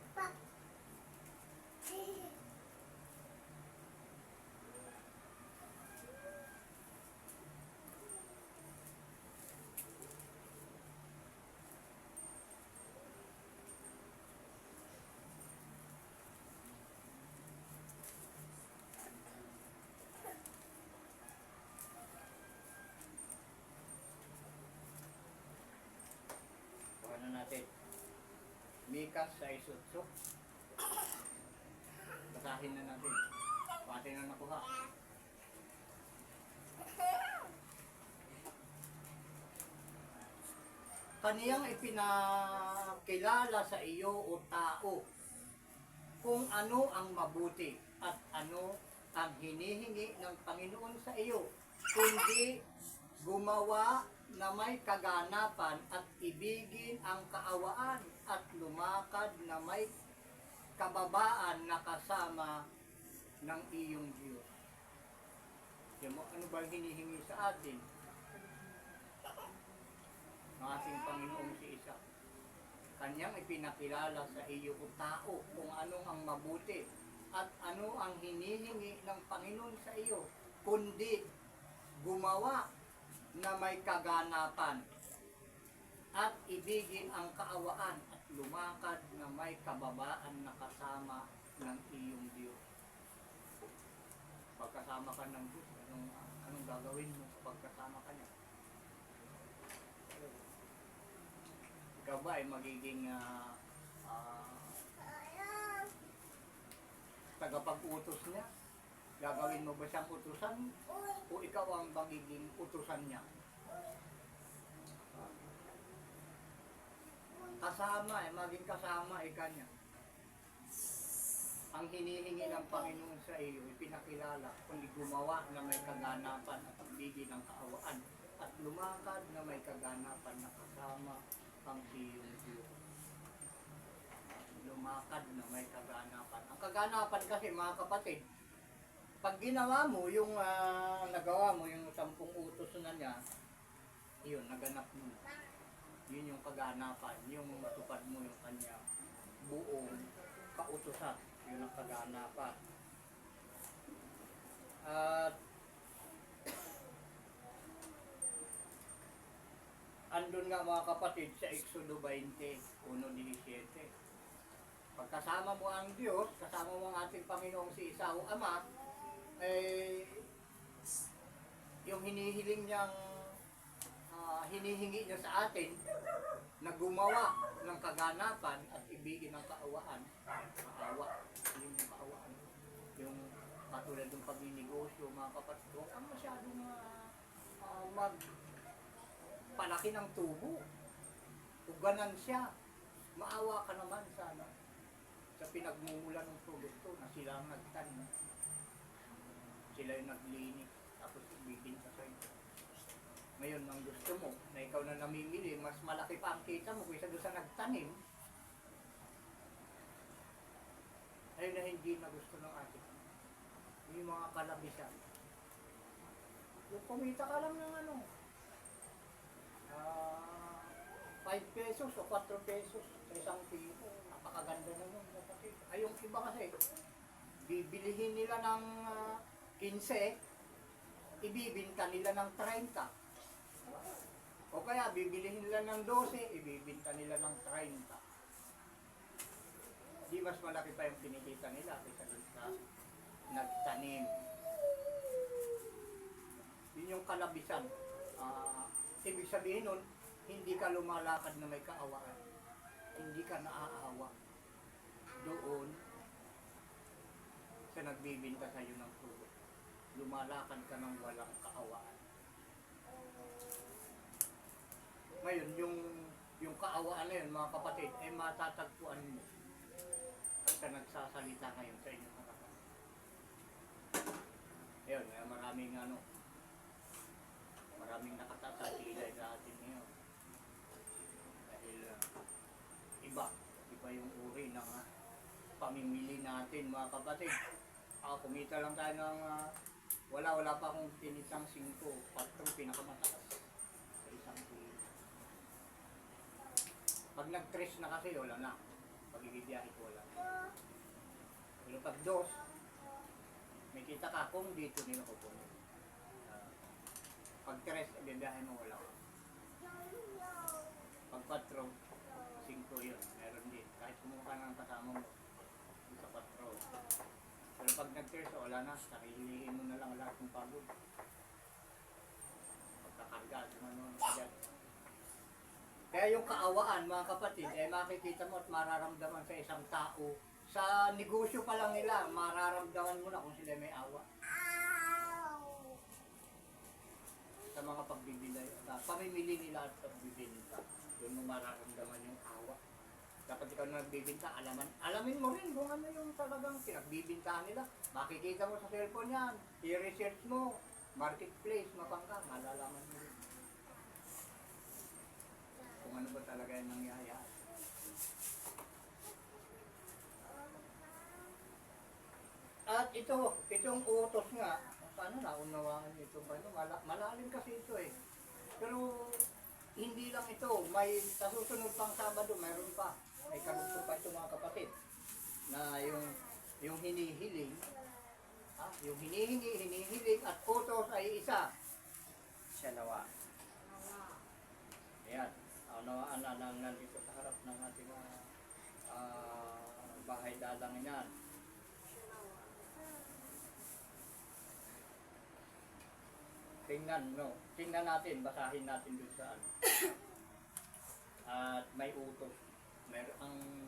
[SPEAKER 1] Kuha na natin. Mikas sa Iskutso. Basahin na natin. Pati na nakuha. Kaniyang ipinakilala sa iyo o tao kung ano ang mabuti at ano ang hinihingi ng Panginoon sa iyo, kundi gumawa na may kaganapan at ibigin ang kaawaan at lumakad na may kababaan na kasama ng iyong Diyos. Ano ba hinihingi sa atin? Ang ating Panginoong si Isa. Kanyang ipinakilala sa iyo o tao kung anong ang mabuti at ano ang hinihingi ng Panginoon sa iyo, kundi gumawa na may kaganapan at ibigin ang kaawaan at lumakad na may kababaan na kasama ng iyong Diyos. Pagkasama ka ng Diyos, anong gagawin mo pagkasama ka niya? Ikaw ba ay magiging tagapag-utos niya? Gagawin mo ba siyang utusan? O ikaw ang magiging utusan niya? Kasama maging kasama kanya. Ang hinihingi ng Panginoon sa iyo, ipinakilala, kundi gumawa na may kaganapan at pagbigay ng kaawaan at lumakad na may kaganapan na kasama ang iyong Diyos. Lumakad na may kaganapan. Ang kaganapan kasi mga kapatid, pag ginawa mo yung nagawa mo yung 10 utos na niya, yun, naganap mo. Yun yung kaganapan, yung matupad mo yung kanya buong kautusan. Yun ang kaganapan. At andun nga mga kapatid sa Exodo 20, 1:17. Pagkasama mo ang Diyos, kasama mo ang ating Panginoong si Isa o Ama, yung hinihiling niyang hinihingi niya sa atin na gumawa ng kaganapan at ibigin ng kaawaan. Maawa. Yung kaawaan. Yung katulad ng pagninegosyo, mga kapatid, huwag kang masyadong magpalaki ng tubo. Kung ganansya, maawa ka naman sana sa pinagmumula ng produkto na sila ang nagtanim. Sila yung naglinis, tapos ibigin ka sa inyo. Ngayon, ang gusto mo, na ikaw na namimili, mas malaki pa ang kita mo kaysa doon sa nagtanim, ay na hindi na gusto ng ating. yung mga kalabisan. Yung kumita ka lang ng ano, 5 pesos o 4 pesos sa isang kilo. Napakaganda naman kapatid. Ay, yung iba kasi, bibilihin nila ng 15, ibibinta nila ng 30. O kaya bibilihin nila ng 12, ibibinta nila ng 30. Di mas malaki pa yung kinikita nila kaysa doon sa nagtanim. Yun yung kalabisan. Ibig sabihin nun, hindi ka lumalakad na may kaawaan. Hindi ka naaawa doon sa nagbibinta sa'yo ng tubo. Lumalakad ka ng walang kaawaan. Ngayon, yung kaawaan na yun, mga kapatid, ay matatagpuan mo sa nagsasalita ngayon sa inyong harapan. Ayun, maraming nakatatatilay sa atin ngayon. Dahil iba yung uri ng pamimili natin, mga kapatid. Kumita lang tayo ng wala pa akong tinitang 5, 4 pinakamataas sa isang kilo. Pag nag-3 na kasi, wala na. Pag ibibiyahe ko, wala na. Pero pag 2, may kita ka kung dito nila kukunin. Pag 3, ibibiyahe mo, wala ka. Pag 4, 5 yun. Meron din. Kahit kumuha ka ng kasama mo, sa 4. Pero pag nag-3, wala na. Sarilihin mo na lang lahat ng pagod. Pagkakarga, ano dyan. Kaya yung kaawaan, mga kapatid, makikita mo at mararamdaman sa isang tao. Sa negosyo pa lang nila, mararamdaman mo na kung sila may awa. Sa mga pagbibilay, pamimili nila at pagbibinta, doon mo mararamdaman yung awa. Dapat ikaw na nagbibinta, alamin mo rin kung ano yung talagang pinagbibintahan nila. Makikita mo sa cellphone yan, i-research mo, marketplace, mapangka, malalaman mo rin. Kung ano ba talaga yung nangyayari. At itong utos nga, paano naunawaan ito? Malalim kasi ito eh. Pero hindi lang ito, may sa susunod pang Sabado, mayroon pa. May karugtong pa ito mga kapatid. Na yung hinihiling, yung hinihiling at utos ay isa.
[SPEAKER 2] Siya nawa.
[SPEAKER 1] Ayan. Nawaan na nandito sa harap ng ating bahay dadangin yan. Tingnan natin, basahin natin dun saan. At may utos.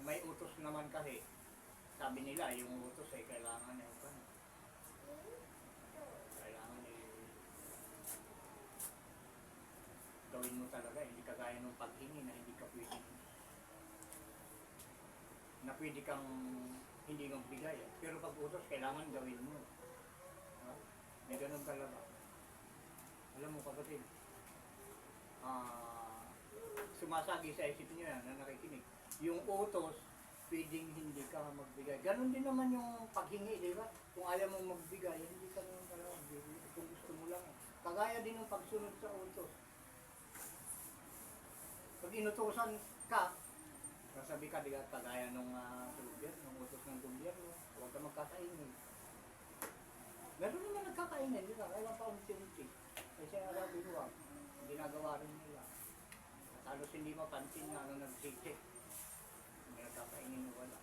[SPEAKER 1] May utos naman kasi. Sabi nila, yung utos ay kailangan gawin mo talaga, hindi kagaya ng paghingi na hindi ka pwede kang hindi magbigay. Pero pag utos, kailangan gawin mo. May ganun talaga. Alam mo kapatid, sumasagi sa isip nyo yan na nakikinig. Yung utos, pwedeng hindi ka magbigay. Ganon din naman yung paghingi, di ba? Kung ayaw mong magbigay, hindi ka naman talaga magbigay. Kung gusto mo lang. Kagaya din ng pagsunod sa utos. Pag inutusan ka, sasabi ka, diga, kagaya nung utos ng gobyerno, huwag ka magkakainin. Meron naman nagkakainin, di ba? Kaya pa unti-unti. Kasi arabi huwag, ginagawa rin nila. At halos hindi mapansin na nagsisik. May nagkakainin o wala.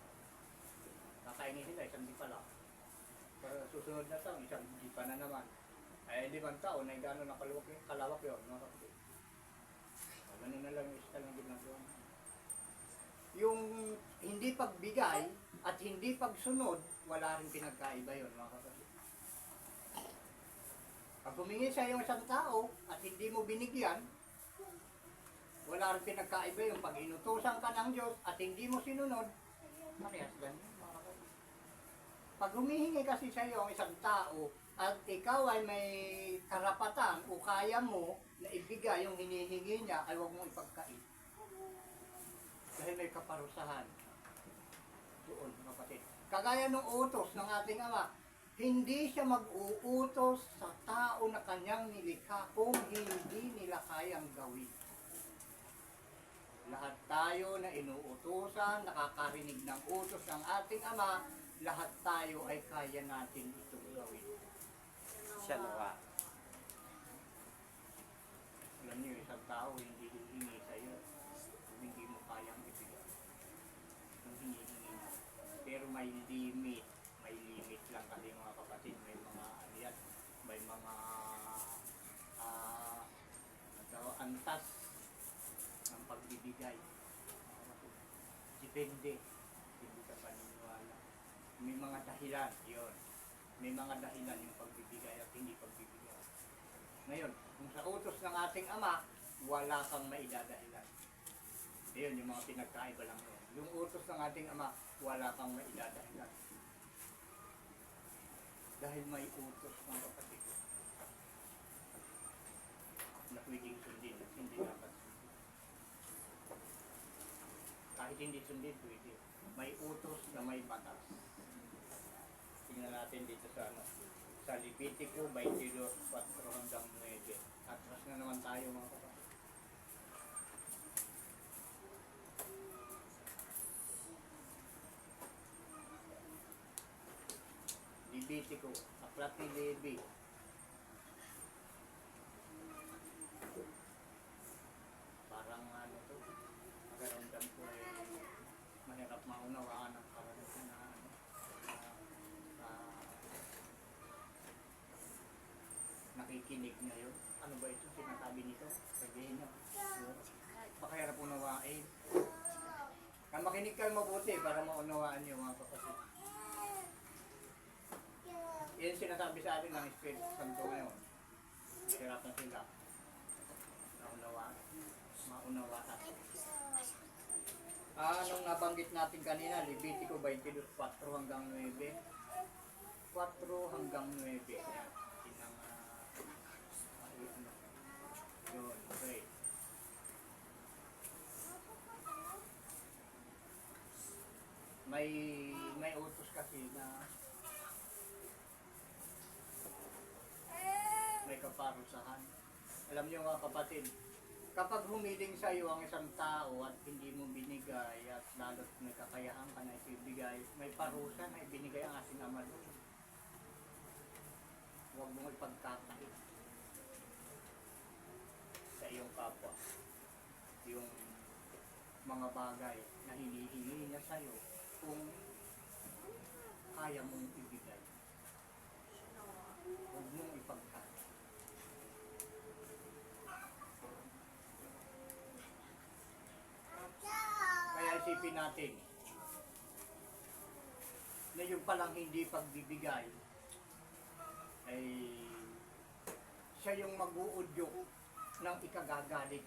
[SPEAKER 1] Kakainin sila, isang di pa lang. Pero susunod na taon, isang di pa na naman. Ay, 5 taon, ay gano'n na kalawak yun, mga kapatid. Ganun na lang yung style ng ginagawa. Yung hindi pagbigay at hindi pagsunod, wala rin pinagkaiba yun, mga kapatid. Pag humingi sa iyo isang tao at hindi mo binigyan, wala rin pinagkaiba yung pag inutusan ka ng Diyos at hindi mo sinunod, parehas ganyan, mga kapatid. Pag humihingi kasi sa iyo ang isang tao at ikaw ay may karapatan o kaya mo na ibigay yung hinihingi niya, ay huwag mong ipagkait. Dahil may kaparusahan doon, mga kapatid. Kagaya ng utos ng ating Ama, Hindi siya mag-uutos sa tao na kanyang nilikha kung hindi nila kayang gawin. Lahat tayo na inuutusan, nakakarinig ng utos ng ating Ama, lahat tayo ay kaya natin itong gawin.
[SPEAKER 2] Siya nawa.
[SPEAKER 1] Alam niyo, isang tao hindi hihingi sa'yo kung hindi mo kayang ibigay. Kung hinihingi mo. Pero may limit. May limit lang kasi mga kapatid. May mga ano yan, may mga antas ng pagbibigay. Depende. Hindi ka paniniwala. May mga dahilan. Yun. May mga dahilan yung pagbibigay at hindi pagbibigay. Ngayon, kung sa utos ng ating Ama, wala kang maidadahilan. Ayun, yung mga pinagkaiba lang yun. Yung utos ng ating Ama, wala kang maidadahilan. Dahil may utos ng kapatid. Na pwedeng sundin, hindi dapat sundin. Kahit hindi sundin, pwede. May utos na may batas. Tingnan natin dito sa sa Levitico 22:4 hanggang 9. Atras na naman tayo mga kapatid. Levitico, aklat ni Levi. Parang ano to, magaramdam ko ay mahirap maunawaan ang karanasan na ano, nakikinig ngayon. Ano ba ito? Sinasabi nito? Sabihin nyo. Pakahirap unawain. Kaya makinig kayo mabuti para maunawaan nyo mga kapatid. Yan sinasabi sa atin ng Espiritu Santo ngayon. Hirap na sila. Naunawaan. Maunawaan. Anong nabanggit natin kanina? Levitico 22:4 hanggang 9. 4 hanggang 9. Yan. Yun, okay. May utos kasi na may kaparusahan. Alam niyo mga kapatid, kapag humiling sa iyo ang isang tao at hindi mo binigay at lalo't may kakayahan ka na ibigay, may parusa na ibinigay ang ating Ama doon. Huwag mong ipagkakait sa iyong kapwa yung mga bagay na hinihingi niya sa iyo kung kaya mong ibigay. Huwag mong ipagkakait. Kaya isipin natin na yung palang hindi pagbibigay ay siya yung mag-uudyok ng ikagagalit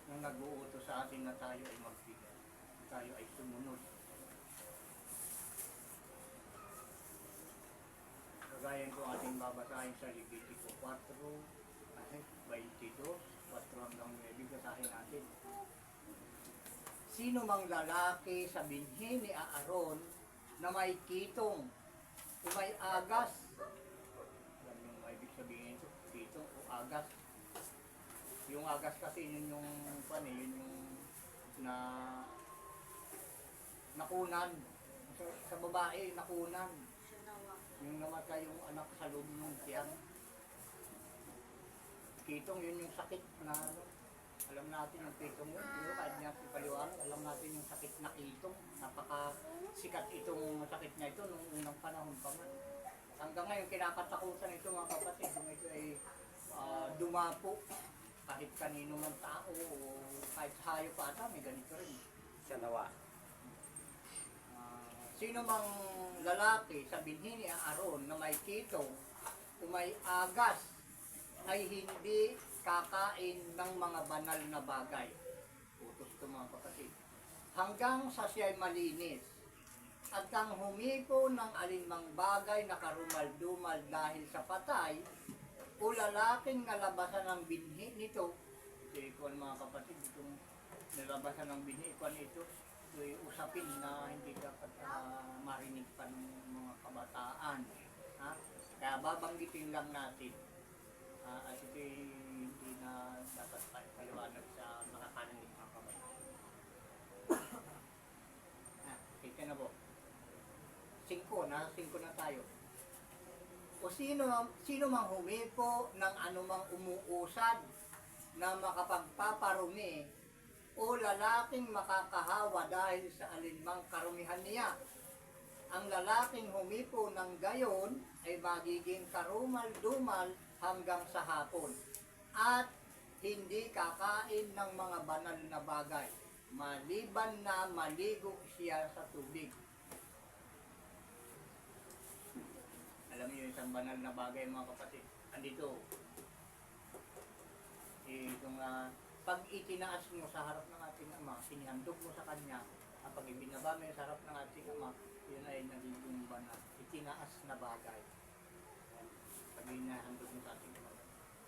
[SPEAKER 1] na nag-uutos sa atin na tayo ay magbigay, tayo ay sumunod. Kagayan ko ating babasahin sa Levitico 4:22, 4 hanggang 9, basahin natin. Sino mang lalaki sa binhi ni Aaron na may kitong o may agas, alam niyo may ibig sabihin ito, kitong o agas. Yung agas kasi yun yung yun yung na nakunan sa babae, nakunan yung namatay yung anak sa loob ng tiyang. Kitong yun yung sakit na alam natin yung kitong yun, pero kahit niya paliwanag, alam natin yung sakit na kitong, napakasikat itong sakit na ito nung unang panahon pa man. Hanggang ngayon kinakatakutan ito mga kapatid, kung ito ay dumapo kahit kanino man tao o kahit hayop pa ata, may ganito rin.
[SPEAKER 2] Siya nawa.
[SPEAKER 1] Sino mang lalaki sa binhi ni Aaron na may kitong o may agas ay hindi kakain ng mga banal na bagay. Utos ito mga kapatid. Hanggang sa siya'y malinis at kang humipo ng alinmang bagay na karumal-dumal dahil sa patay o lalaking nalabasan ng binhi nito. Kuwan mga kapatid, itong nalabasan ng binhi, kuwan ito, ito'y usapin na hindi dapat marinig pa ng mga kabataan. Ha? Kaya babanggitin lang natin. At ito'y hindi na dapat paliwanag sa nakakarinig mga kabataan. Kita na po. 5 na tayo. O sino mang humipo ng anumang umuusad na makapagpaparumi o lalaking makakahawa dahil sa alinmang karumihan niya. Ang lalaking humipo ng gayon ay magiging karumal-dumal hanggang sa hapon at hindi kakain ng mga banal na bagay maliban na maligo siya sa tubig. Alam niyo isang banal na bagay mga kapatid. Andito. Itong pag itinaas mo sa harap ng ating Ama, sinihandog mo sa Kanya, pag ibinaba mo sa harap ng ating Ama, yun ay nagiging banal. Itinaas na bagay. Pag inahandog mo sa ating Ama,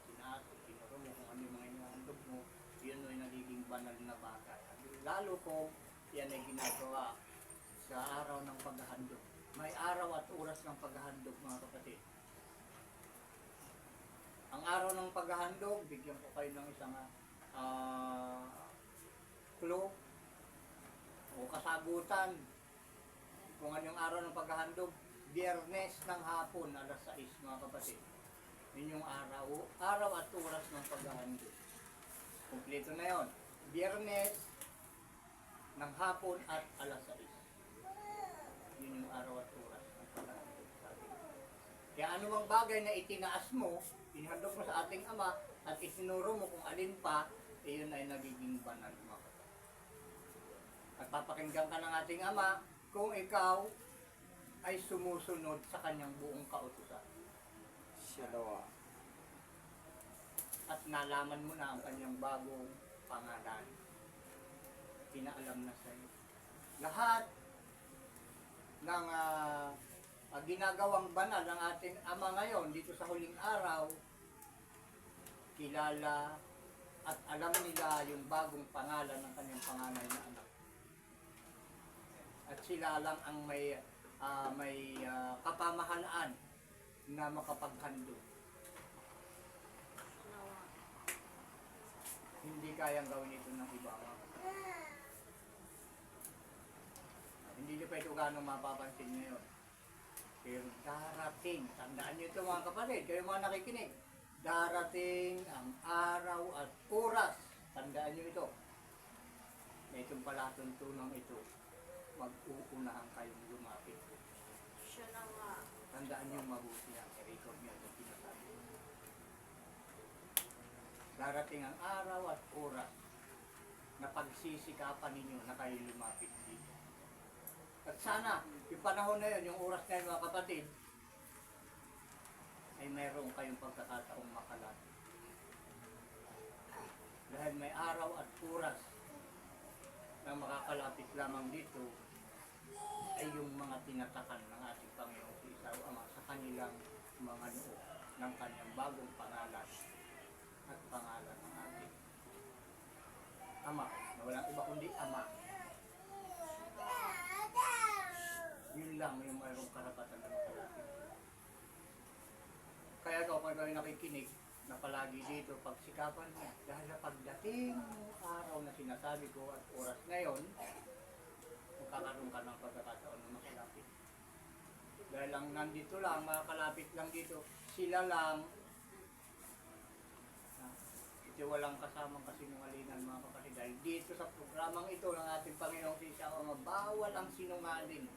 [SPEAKER 1] tinaas, tinuro mo kung ano yung mga inahandog mo, yun ay nagiging banal na bagay. Lalo kung yan ay ginagawa sa araw ng paghahandog. May araw at oras ng paghahandog mga kapatid. Ang araw ng paghahandog, bigyan ko kayo ng isang clue o kasagutan. Kung anong araw ng paghahandog, Biyernes ng hapon, alas 6 mga kapatid. Yun yung araw at oras ng paghahandog. Kompleto na yon. Biyernes ng hapon at alas 6. Yun yung araw at oras ng paghahandog sa atin. Kaya anumang bagay na itinaas mo, inhandog mo sa ating Ama at isinuro mo kung alin pa, yun ay nagiging banal mo. At papakinggan ka ng ating Ama kung ikaw ay sumusunod sa kanyang buong kautusan.
[SPEAKER 2] Siya nawa.
[SPEAKER 1] At nalaman mo na ang kanyang bagong pangalan. Pinaalam na sa iyo. Lahat ng ginagawang banal ng ating Ama ngayon dito sa huling araw, kilala at alam nila yung bagong pangalan ng kanyang panganay na anak. At sila lang ang may kapamahalaan na makapaghandog. Hindi kayang gawin ito ng iba. Hindi nyo pa ito gano'ng mapapansin ngayon. Pero darating, tandaan nyo ito mga kapatid, kayo mga nakikinig, darating ang araw at oras, tandaan nyo ito, na itong palatuntunang ito, mag-uunahan kayong lumapit.
[SPEAKER 3] Siya na nga.
[SPEAKER 1] Tandaan nyo mabuti yan, i-record nyo itong pinasabi. Darating ang araw at oras na pagsisikapan ninyo na kayo lumapit dito. At sana, yung panahon na yun, yung oras na yun mga kapatid, ay mayroon kayong pagkakataong makalapit. Dahil may araw at oras na makakalapit lamang dito ay yung mga tinatakan ng ating Panginoong Isaw Ama sa kanilang mga noo ng kanyang bagong pangalan at pangalan ng ating Ama, na walang iba kundi Ama. Yun lang yung mayroong karapatan na makalapit. Kaya kung kayo nakikinig na palagi dito pagsikapan niya, dahil sa pagdating ng araw na sinasabi ko at oras ngayon, magkakaroon ka ng pagkakataon na makalapit. Dahil lang nandito lang, makakalapit lang dito, sila lang, ito walang kasamang kasinungalingan mga kapatid. Dahil dito sa programang ito ng ating Panginoong Isaw Ama, bawal ang sinungaling.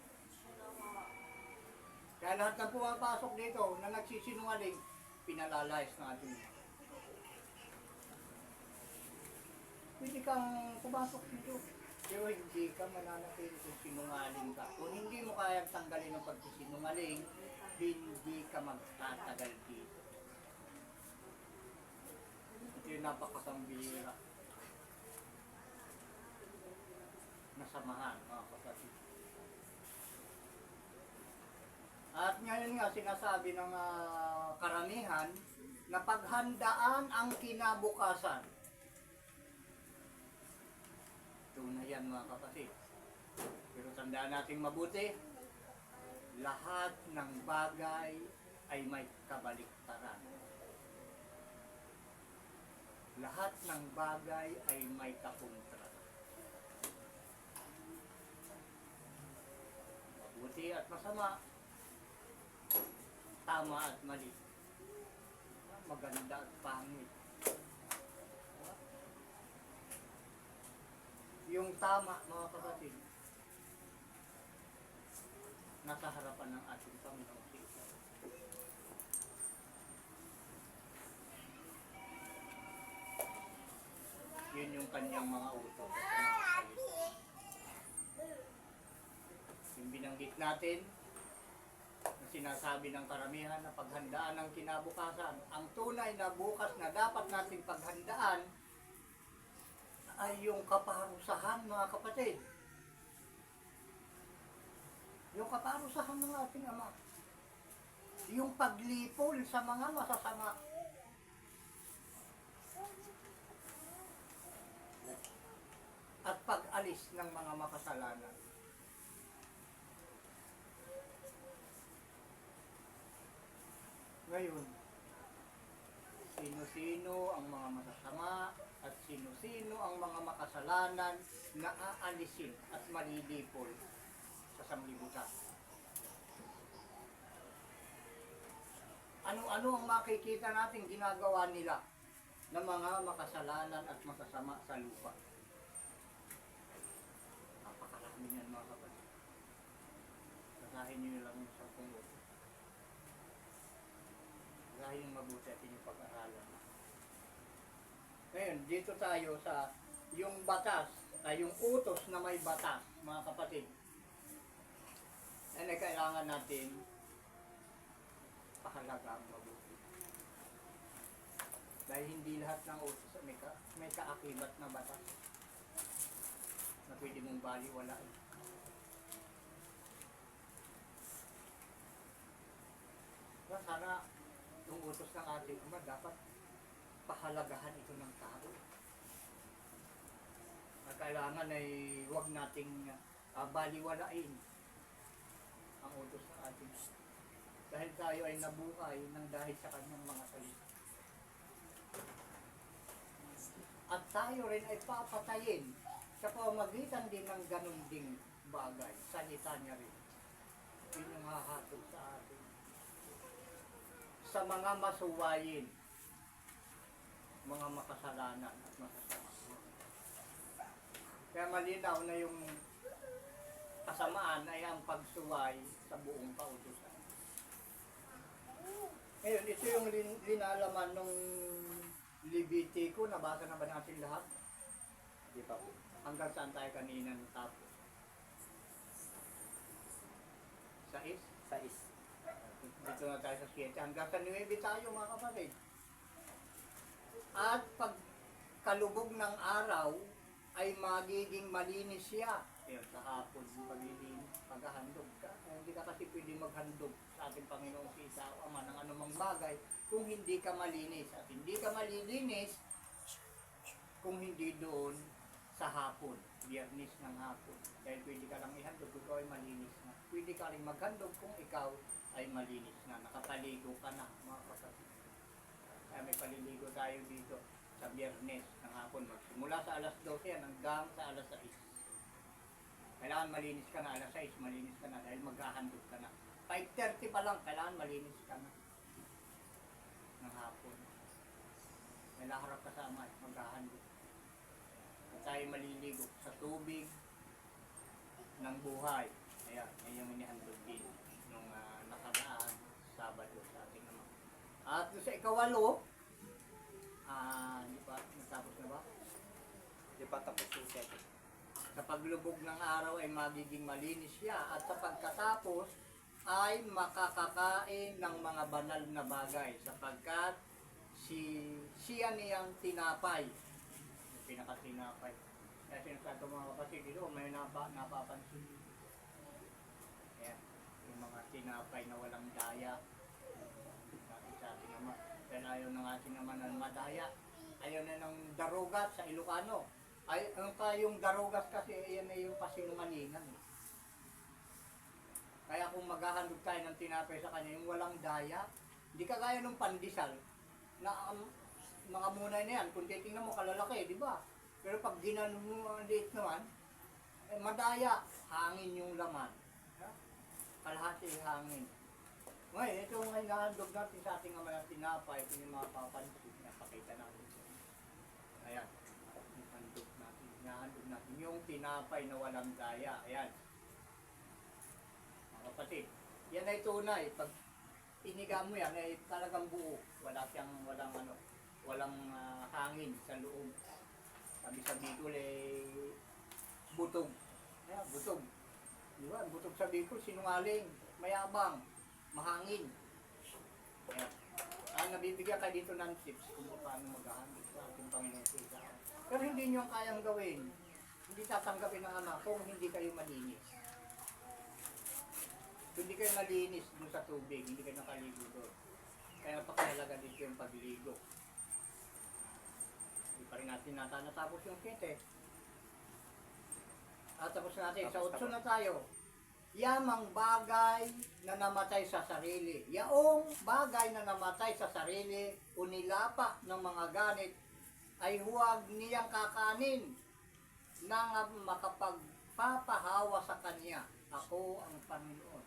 [SPEAKER 1] Kaya lahat ng pumapasok dito na nagsisinungaling, pinalalayas ng ating Ama. Pwede kang pumasok dito, pero hindi ka mananatili kung sinungaling ka. Kung hindi mo kayang tanggalin ang pagsisinungaling, hindi ka magtatagal dito. Ito yung napakasambira na samahan mga kapatid. At ngayon nga sinasabi ng karamihan na paghandaan ang kinabukasan. Ito na yan mga kapatid. Pero tandaan natin mabuti, lahat ng bagay ay may kabaliktaran. Lahat ng bagay ay may kakontra. Mabuti at masama, tama at mali, maganda at pangit. Yung tama, mga kapatid, nasa harapan ng ating Panginoong Hesus. Yun yung kanyang mga utos at mga salita. Yung binanggit natin, na sinasabi ng karamihan na paghandaan ng kinabukasan, ang tunay na bukas na dapat natin paghandaan ay yung kaparusahan, mga kapatid. Yung kaparusahan ng ating Ama. Yung paglipol sa mga masasama. At pag-alis ng mga makasalanan. Ngayon, sino-sino ang mga masasama at sino-sino ang mga makasalanan na aalisin at malilipol sa sanglibutan. Ano-ano ang makikita natin ginagawa nila ng mga makasalanan at masasama sa lupa. Napakarami niyan, mga kapatid. Basahin niyo lang sa pungod. Basahin yung mabuti at inyong pag-aralan. Ngayon, dito tayo sa yung batas, yung utos na may batas, mga kapatid. Ay kailangan natin pahalagang mabuti. Dahil hindi lahat ng utos may kaakibat na batas na pwede mong baliwalain. Sana yung utos ng ating Ama dapat pahalagahan ito ng tao. At kailangan ay huwag nating baliwalain ang utos ng ating Ama. Dahil tayo ay nabuhay ng dahil sa kanyang mga salita. At tayo rin ay papatayin sa pamamagitan din ng ganun ding bagay. Salita niya rin. Yun yung hahatol sa atin. Sa mga masuwayin, mga makasalanan at masasama. Kaya malinaw na yung kasamaan ay ang pagsuway sa buong kautusan. Ngayon, ito yung linalaman nung Levitico. Nabasa na ba natin lahat?
[SPEAKER 2] Di pa po.
[SPEAKER 1] Hanggang saan tayo kanina natapos? Sa is?
[SPEAKER 2] Sa is.
[SPEAKER 1] Dito na tayo sa 7. Hanggang sa 9 tayo, mga kapatid. At pag kalubog ng araw, ay magiging malinis siya. Ayun, sa hapon, paghahandog ka. Hindi ka kasi pwede maghandog sa ating Panginoong Isa o Ama ng anumang bagay kung hindi ka malinis. At hindi ka malilinis kung hindi doon sa hapon, Biyernes ng hapon. Dahil pwede ka lang ihandog kung ikaw ay malinis na. Pwede ka rin maghandog kung ikaw ay malinis na. Nakapaligo ka na, mga kapatid. Kaya may paliligo tayo dito sa Biyernes ng hapon. Magsimula sa alas 12 yan hanggang sa alas 6. Kailangan malinis ka na, alas 6, malinis ka na dahil maghahandog ka na. 5:30 pa lang, kailangan malinis ka na ng hapon. May laharap ka sa Ama, maghahandog. At tayo maliligo sa tubig ng buhay. Ayan, yan yung inihandog din nung nakaraan, Sabado sa ating Ama. At sa ikawalo, di ba, natapos na ba?
[SPEAKER 2] Di pa tapos yung 7.
[SPEAKER 1] Sa paglubog ng araw ay magiging malinis siya at sa pagkatapos ay makakakain ng mga banal na bagay sapagkat siya niyang tinapay. Yung pinakatinapay. Kaya sinasabi ko mga kapatid dito, may napapansin. Ayan, yung mga tinapay na walang daya. Natin sa ating Ama. Dahil ayaw ng ating Ama na madaya. Ayaw na ng darugat sa Ilocano. Ay, yung darugas kasi, yan ay yung pasinungalingan. maghahandog tayo ng tinapay sa kanya, yung walang daya. Hindi kagaya ng pandesal, na mga munay na yan, kung titingnan mo kalalaki, di ba? Pero pag ginanon mo ang liit naman, madaya, hangin yung laman. Ha? Kalahati hangin. Ngayon, ito nga inahandog natin sa ating ama ng tinapay, ito yung mga papansin, napakita natin. Ayan, inahandog natin yung tinapay na walang daya. Ayan. Mga kapatid, yan ay tunay. Pag iniga mo yan, ay talagang buo. Walang hangin sa loob. Sabi sa Bicol ay butog. Ayan, butog. Di ba? Butog sa Bicol, sinungaling, mayabang, mahangin. Ayan. Nabibigyan kayo dito ng tips kung paano maghahandog sa ating Panginoon sa isa. Pero hindi nyo kayang gawin. Hindi tatanggapin ng anak kung hindi kayo malinis. Kung hindi kayo malinis doon sa tubig, hindi kayo nakaligo doon. Kaya napakahalaga dito yung pagligo. Hindi pa rin natin natapos yung kete. Tapos natin, sa 8 na tayo. Yamang bagay na namatay sa sarili. Yaong bagay na namatay sa sarili o nilapa ng mga ganit ay huwag niyang kakanin nang makapagpapahawa sa kanya. Ako ang Panginoon.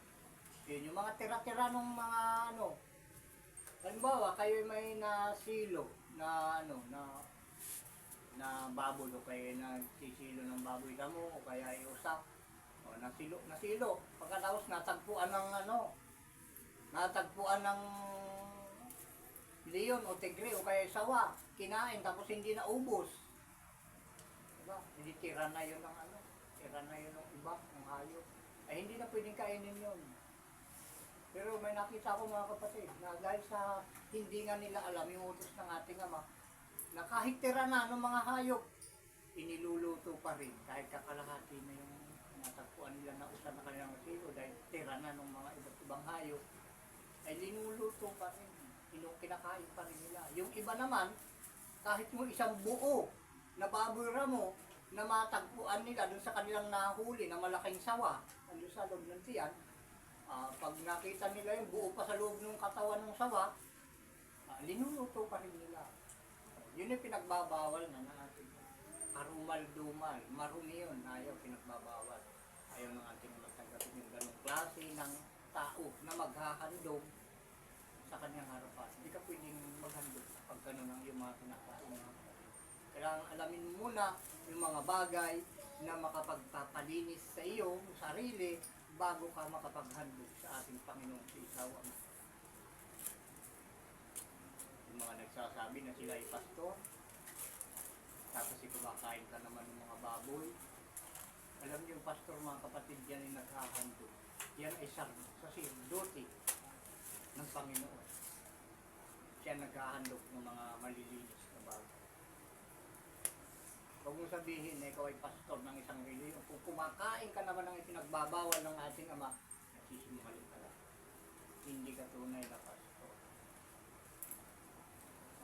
[SPEAKER 1] Yun yung mga tira-tira ng mga halimbawa, kayo may nasilo na na baboy o kaya nagsisilo ng baboy damo o kaya iusak. O, nasilo. Pagkatapos natagpuan ng leon o tigre o kaya sawa. Kinain tapos hindi na ubos. Diba? Hindi tira na yun ng iba, ng hayop. Ay hindi na pwedeng kainin yun. Pero may nakita ko mga kapatid na dahil sa hindi nga nila alam yung utos ng ating Ama, na kahit tira na ng mga hayop, iniluluto pa rin kahit kakalahati na yung natagpuan nila na usan na kanilang masilo dahil tira na ng mga iba't ibang hayop, ay linuluto pa rin, kinakain pa rin nila. Yung iba naman, kahit yung isang buo na baboy ramo na matagpuan nila dun sa kanilang nahuli na malaking sawa, nandun sa loob ng tiyan, pag nakita nila yung buo pa sa loob ng katawan ng sawa, linuluto pa rin nila. Yun yung pinagbabawal na natin. Karumal-dumal, marumi yun, ayaw pinagbabawal. Ayaw ng ating magtanggapin yung ganong klase ng tao na maghahandog sa kanyang harapan. Hindi ka pwedeng maghandog pag gano'n ang yung mga kinakain. Kailangan alamin muna yung mga bagay na makapagpapalinis sa iyo, sarili, bago ka makapaghandog sa ating Panginoon sa isaw. Yung mga nagsasabi na sila ay pastor, tapos kumakain ka naman ng mga baboy. Alam niyo yung pastor, mga kapatid, yan ay naghahandog. Yan ay sacerdote ng Panginoon. Siya naghahandog ng mga malilinis na bagay. Huwag mong sabihin na ikaw ay pastor ng isang reliyon. Kung kumakain ka naman ng ipinagbabawal ng ating Ama, nagsisinungaling ka lang. Hindi ka tunay na pastor.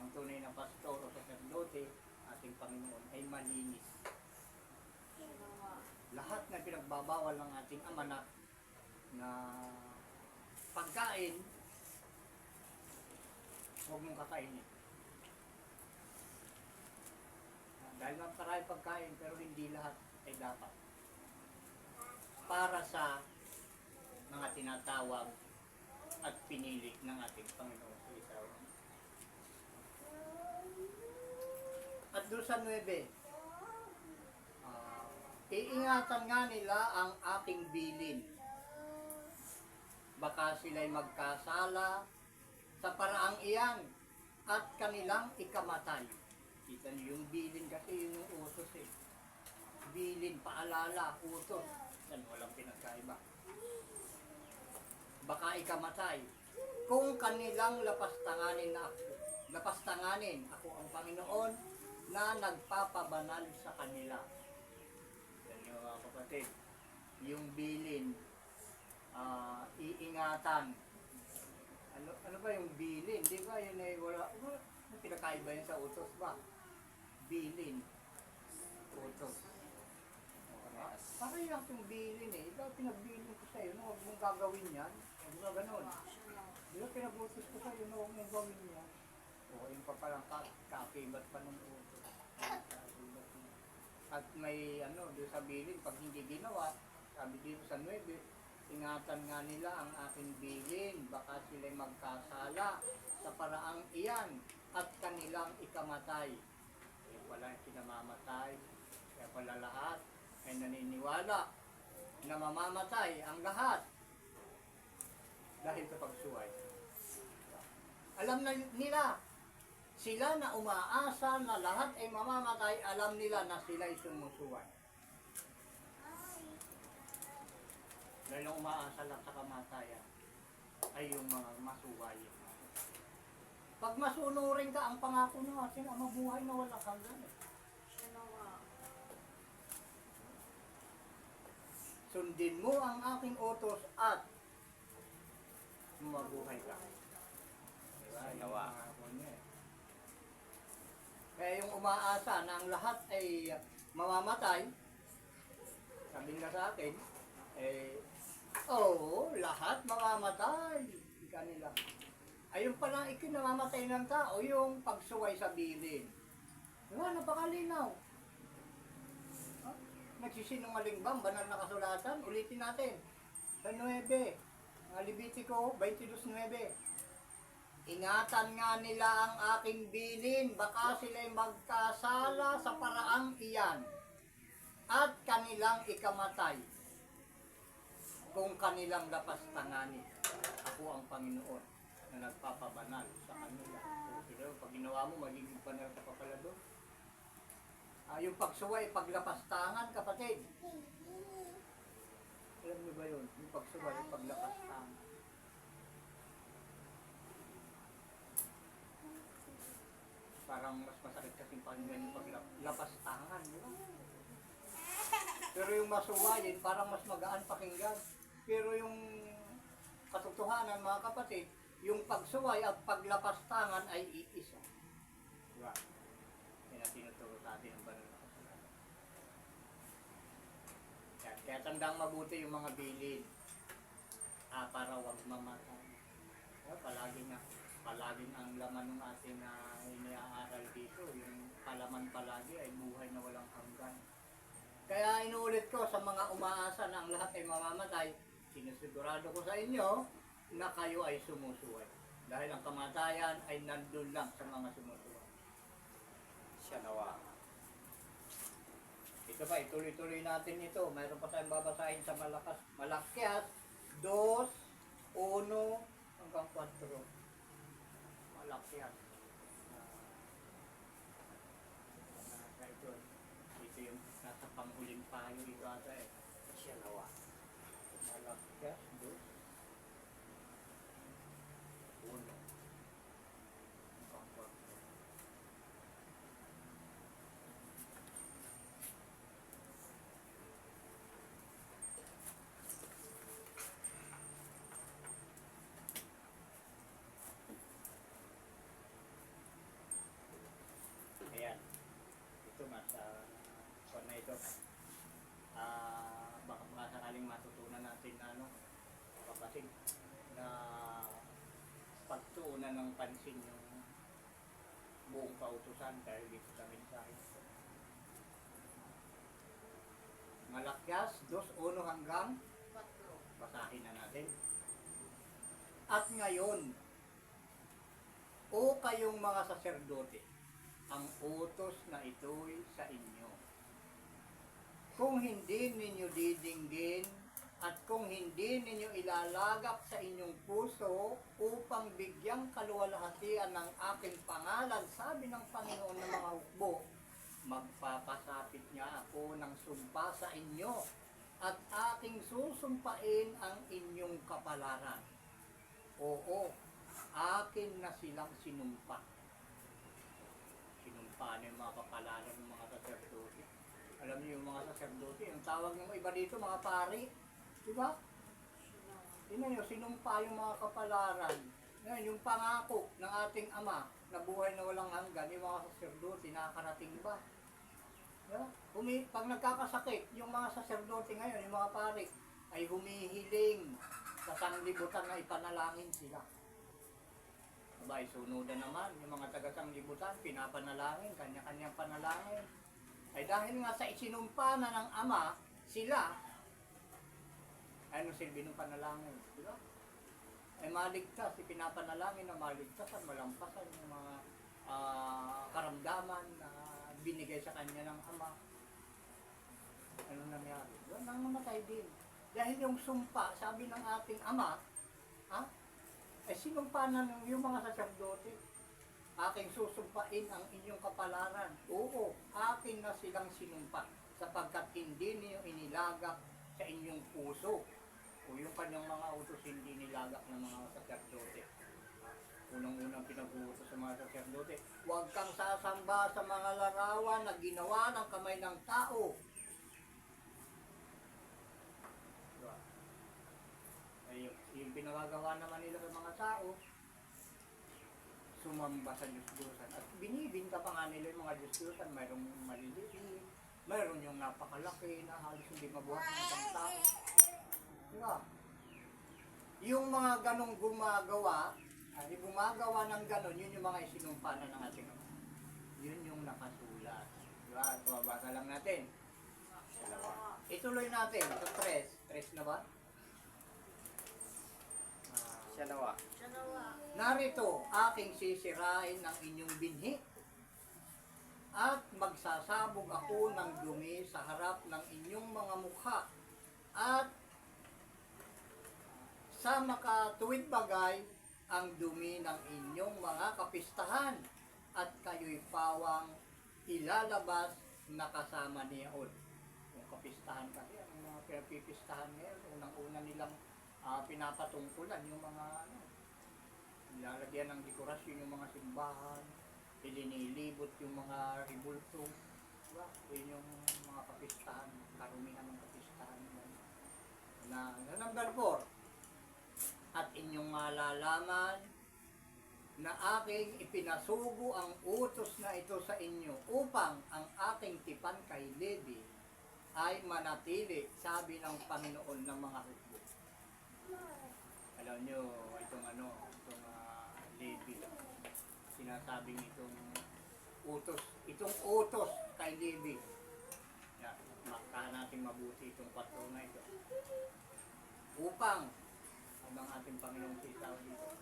[SPEAKER 1] Ang tunay na pastor o sacerdote, ating Panginoon, ay malinis. Lahat na pinagbabawal ng ating Ama na pagkain, huwag mong kakainin. Dahil magkaray pagkain, pero hindi lahat ay dapat. Para sa mga tinatawag at pinili ng ating Panginoon sa isaw. At doon sa 9, iingatan nga nila ang aking bilin. Baka sila'y magkasala sa paraang iyan at kanilang ikamatay. Kita niyo yung bilin kasi yun yung utos eh. Bilin, paalala, utos. Yan, walang pinagkaiba. Baka ikamatay. Kung kanilang lapastanganin na ako. Lapastanganin, ako ang Panginoon na nagpapabanal sa kanila. Yan yung mga kapatid. Yung bilin, iingatan. Ano ba yung bilin? Di ba yun ay wala pinakaiba yun sa utos ba? Bilin. Utos. Parehas yung bilin eh. Ikaw pinagbilin ko sa'yo na huwag mong gagawin yan. Huwag mo ganun.
[SPEAKER 3] Siya na.
[SPEAKER 1] Di ba pinagutos ko sa'yo na huwag mong gawin yan. O, yung pa palang kakibat pa ng utos. Kakibat na. At may ano, doon sa bilin, pag hindi ginawa, sabi dito sa 9, ingatan nga nila ang aking bilin, baka sila'y magkasala sa paraang iyan at kanilang ikamatay. Kaya pala kinamamatay, kaya pala lahat ay naniniwala na mamamatay ang lahat dahil sa pagsuway. Alam na nila, sila na umaasa na lahat ay mamamatay, alam nila na sila ay sumusuway. Dahil ang umaasa lang sa kamatayan ay yung mga masuwayin. Pag masunurin ka, ang pangako natin ang mabuhay na walang hanggan.
[SPEAKER 3] Siya na nga.
[SPEAKER 1] Sundin mo ang aking utos at mabuhay ka. Diba? Yung
[SPEAKER 2] Nawa.
[SPEAKER 1] pangako niya eh. Kaya yung umaasa na ang lahat ay mamamatay, sabi nga sa akin, lahat mamamatay. Ika nila. Ayun pala ikinamamatay ng tao, yung pagsuway sa bilin. Diba, napakalinaw. Huh? Nagsisinungaling ba ang banal na kasulatan? Ulitin natin. Sa 9, Levitico 22:9. Ingatan nga nila ang aking bilin, baka sila'y magkasala sa paraang iyan, at kanilang ikamatay, kung kanilang lapastanganin. Ako ang Panginoon na nagpapabanal sa kanila. Pero pag ginawa mo, magiging banal ka pa pala doon. Yung pagsuway, paglapastangan, kapatid. Alam niyo ba yun? Yung pagsuway, paglapastangan. Parang mas masakit kasi pakinggan yung paglapastangan. Diba? Pero yung masuwayin, parang mas magaan pakinggan. Pero yung katotohanan, mga kapatid, yung pagsuway at paglapastangan ay iisa. Diba? Yan ang tinuturo sa atin ng banal na kasulatan. Kaya tandang mabuti yung mga bilin. Para wag mamatay. Palaging ang laman ng ating iniaaral dito, yung palaman palagi ay buhay na walang hanggan. Kaya inuulit ko sa mga umaasa na ang lahat ay mamamatay, sinusigurado ko sa inyo na kayo ay sumusuway. Dahil ang kamatayan ay nandun lang sa mga sumusuway.
[SPEAKER 2] Siya nawa.
[SPEAKER 1] Ito pa, ituloy-tuloy natin ito. Mayroon pa tayong babasahin sa Malakyas 2:1 hanggang 4. Malakyas. Ito yung nasa panghuling payo dito ata eh.
[SPEAKER 2] Siya nawa.
[SPEAKER 1] Malakyas 2:1 hanggang 4. Ayan. Ito nasa kung na ito. Baka sakaling matutunan natin na kapatid na pagtuunan ng pansin yung buong kautusan dahil dito sa mensahe. Malakyas 2:1 hanggang
[SPEAKER 3] 4.
[SPEAKER 1] basahin na natin. At ngayon, o kayong mga saserdote, ang utos na ito'y sa inyo. Kung hindi ninyo didinggin at kung hindi ninyo ilalagak sa inyong puso upang bigyang kaluwalhatian ng aking pangalan, sabi ng Panginoon ng mga hukbo, magpapasapit niya ako ng sumpa sa inyo at aking susumpain ang inyong kapalaran. Oo, akin na silang sinumpa. Sinumpa na yung mga kapalaran ng mga saserdote. Alam niyo yung mga saserdote, yung tawag ng iba dito, mga pari. Diba? Tingnan niyo, sinumpa yung mga kapalaran. Ngayon, yung pangako ng ating Ama na buhay na walang hanggan, yung mga saserdote, nakakarating ba? Diba? Pag nagkakasakit, yung mga saserdote ngayon, yung mga pari, ay humihiling sa sanglibutan na ipanalangin sila. Abay, sunudan naman, yung mga taga-sanglibutan, pinapanalangin, kanya-kanyang panalangin. Ay dahil nga sa isinumpa na ng Ama, sila, ano silbi ng panalangin, di ba? Ay maligtas, ipinapanalangin na maligtasan, malampasan yung mga karamdaman na binigay sa kanya ng Ama. Ano nangyari? Doon nang namatay din. Dahil yung sumpa, sabi ng ating Ama, ay sinumpa na yung mga saserdote. Aking susumpain ang inyong kapalaran. Oo, akin na silang sinumpa sapagkat hindi niyo inilagak sa inyong puso. O yung kanyang mga utos hindi nilagak ng mga saserdote. Unang-unang pinag-uutos sa mga saserdote, huwag kang sasamba sa mga larawan na ginawa ng kamay ng tao. Diba? Ay, yung pinagagawa naman nila sa mga tao, sumamba sa Diyos-Diyosan. At binibinta pa nga nila yung mga Diyos-Diyosan, mayroong maliliit, mayroon yung napakalaki na halos hindi mabuhat ng isang tao. Diba? Yung mga ganong gumagawa ng ganon, yun yung mga isinumpa na ng ating Ama. Yun yung nakasulat. Diba? Babasa lang natin.
[SPEAKER 2] Siya nawa.
[SPEAKER 1] Ituloy natin sa 3. 3 na ba?
[SPEAKER 2] Siya nawa.
[SPEAKER 3] Siya nawa.
[SPEAKER 1] Narito, aking sisirain ang inyong binhi at magsasabog ako ng dumi sa harap ng inyong mga mukha at sa makatuwid bagay ang dumi ng inyong mga kapistahan at kayo'y pawang ilalabas na kasama niyaon. Yung kapistahan kasi, ang mga pinapipistahan ngayon, unang-una nilang pinapatungkulan yung mga nilalagyan ng dekorasyon yung mga simbahan, ilinilibot yung mga ribulto, diba? Yun yung mga kapistahan, karumihan ng kapistahan na number 4. At inyong malalaman na aking ipinasugo ang utos na ito sa inyo upang ang aking tipan kay Levi ay manatili, sabi ng Panginoon ng mga hukbo. Alam nyo, itong Levi, sinasabing itong utos kay Levi. Yan, maktahan natin mabuti itong patro na ito. Upang ang ating Panginoong Kristo dito,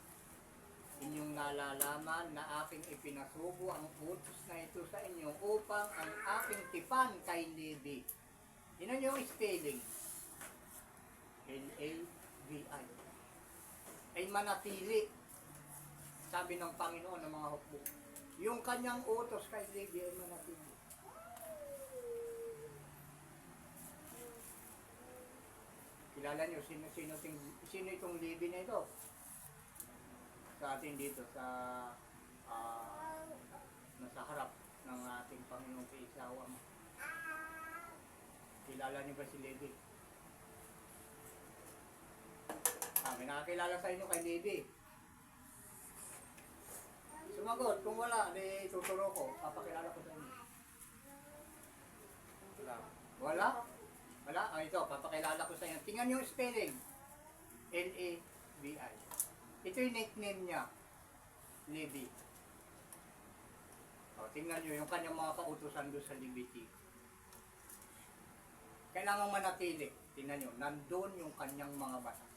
[SPEAKER 1] inyong nalalaman na aking ipinasugo ang utos na ito sa inyo upang ang aking tipan kay Levi. Yun yung spelling. L-A-V-I. Ay manatili, sabi ng Panginoon ng mga hukbo. Yung kanyang utos kay Levi ay manatili. Kilala nyo, sino itong Levi na ito? Sa atin dito, nasa harap ng ating Panginoong Kaisawa. Kilala nyo ba si Levi? May nakakilala sa inyo kay Levi. Sumagot, kung wala, di tuturo ko, papakilala ko sa inyo.
[SPEAKER 2] Wala.
[SPEAKER 1] Wala? Wala? Ito, papakilala ko sa inyo. Tingnan yung spelling. L-A-V-I. Ito yung nickname niya. Levi. Tingnan nyo yung kanyang mga kautusan doon sa Leviticus. Kailangan manatili. Tingnan nyo, nandun yung kanyang mga batas.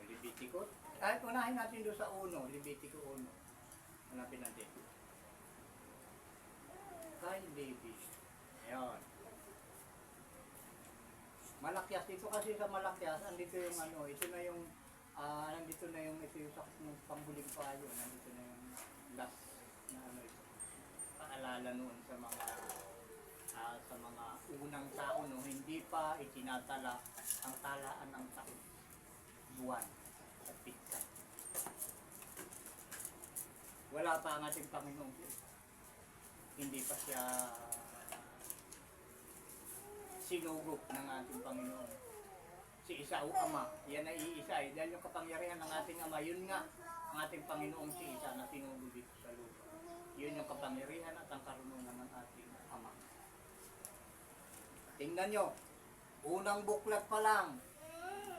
[SPEAKER 1] Leviticus. Kahit unahin natin doon sa 1, Leviticus 1. Hanapin natin. Kay Levi. Ayan. Malakyas dito kasi sa Malakyas, andito yung ito na yung nandito na yung ito yung panghuling payo, nandito na yung last na ito. Paalala noon sa mga unang tao no, hindi pa itinatala ang talaan ng taon, buwan at pitsa. Wala pa ang ating Panginoon. Hindi pa siya sinugop ng ating Panginoon. Si Isa o Ama, yan ay iisa eh. Dahil yung kapangyarihan ng ating Ama, yun nga ang ating Panginoong si Isa na sinugop dito sa lupa. Yun yung kapangyarihan at ang karunungan ng ating Ama. Tingnan nyo. Unang buklat pa lang.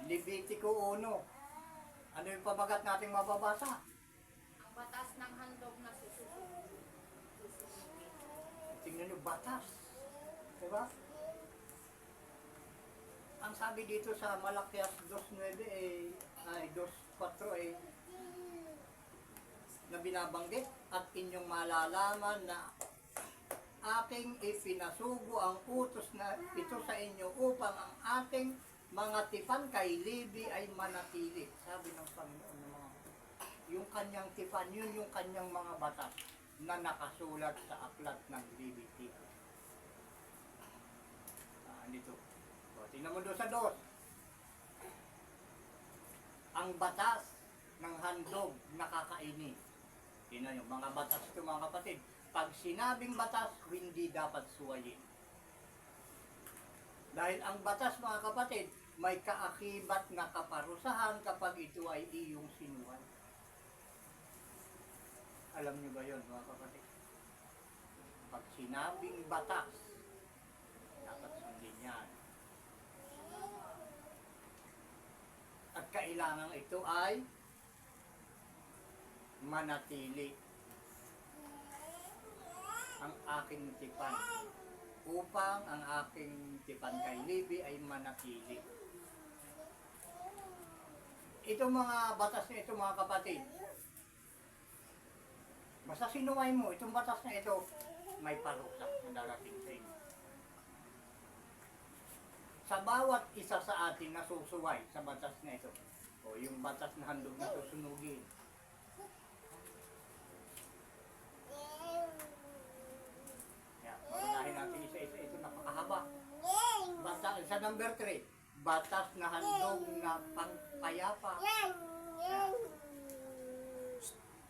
[SPEAKER 1] Levitico 1. Ano yung pamagat nating mababasa?
[SPEAKER 3] Ang batas ng handog na susunod.
[SPEAKER 1] Tingnan nyo, batas. Diba? Ang sabi dito sa Malakias 2.9 ay 2.4 na binabanggit at inyong malalaman na aking ipinasugo ang utos na ito sa inyo upang ang ating mga tipan kay Levi ay manatili. Sabi ng Panginoon ng mga yung kanyang tipan, yun yung kanyang mga batas na nakasulat sa aklat ng Leviticus. Dito. O, tingnan mo doon sa 2. Ang batas ng handog nakakaini. Tingnan nyo, mga batas ito mga kapatid. Pag sinabing batas, hindi dapat suwayin. Dahil ang batas mga kapatid, may kaakibat na kaparusahan kapag ito ay iyong sinuway. Alam nyo ba yun mga kapatid? Pag sinabing batas, dapat sundin yan. At kailangan ito ay manatili ang aking tipan upang ang aking tipan kay Levi ay manatili. Itong mga batas na ito mga kapatid, basta sinuway mo, itong batas na ito, may parusa na darating sa inyo. Sa bawat isa sa atin na susuway sa batas na ito, o yung batas na handog na susunugin, unahin natin isa-isa, ito napakahaba. Sa number 3, batas na handog na pangpayapa.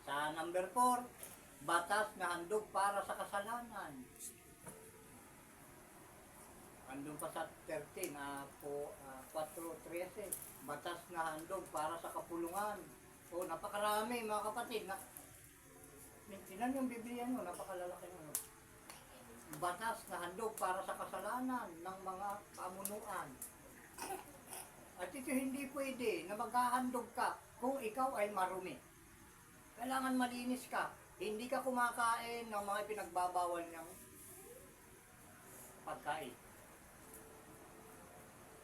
[SPEAKER 1] Sa number 4, batas na handog para sa kasalanan. Andun pa sa 13, 4:13, batas na handog para sa kapulungan. O, napakarami mga kapatid. Tinan yung Biblia nyo, napakalalaki nyo. Batas na handog para sa kasalanan ng mga pamunuan. At ito hindi pwede na maghahandog ka kung ikaw ay marumi. Kailangan malinis ka. Hindi ka kumakain ng mga pinagbabawal niyang pagkain.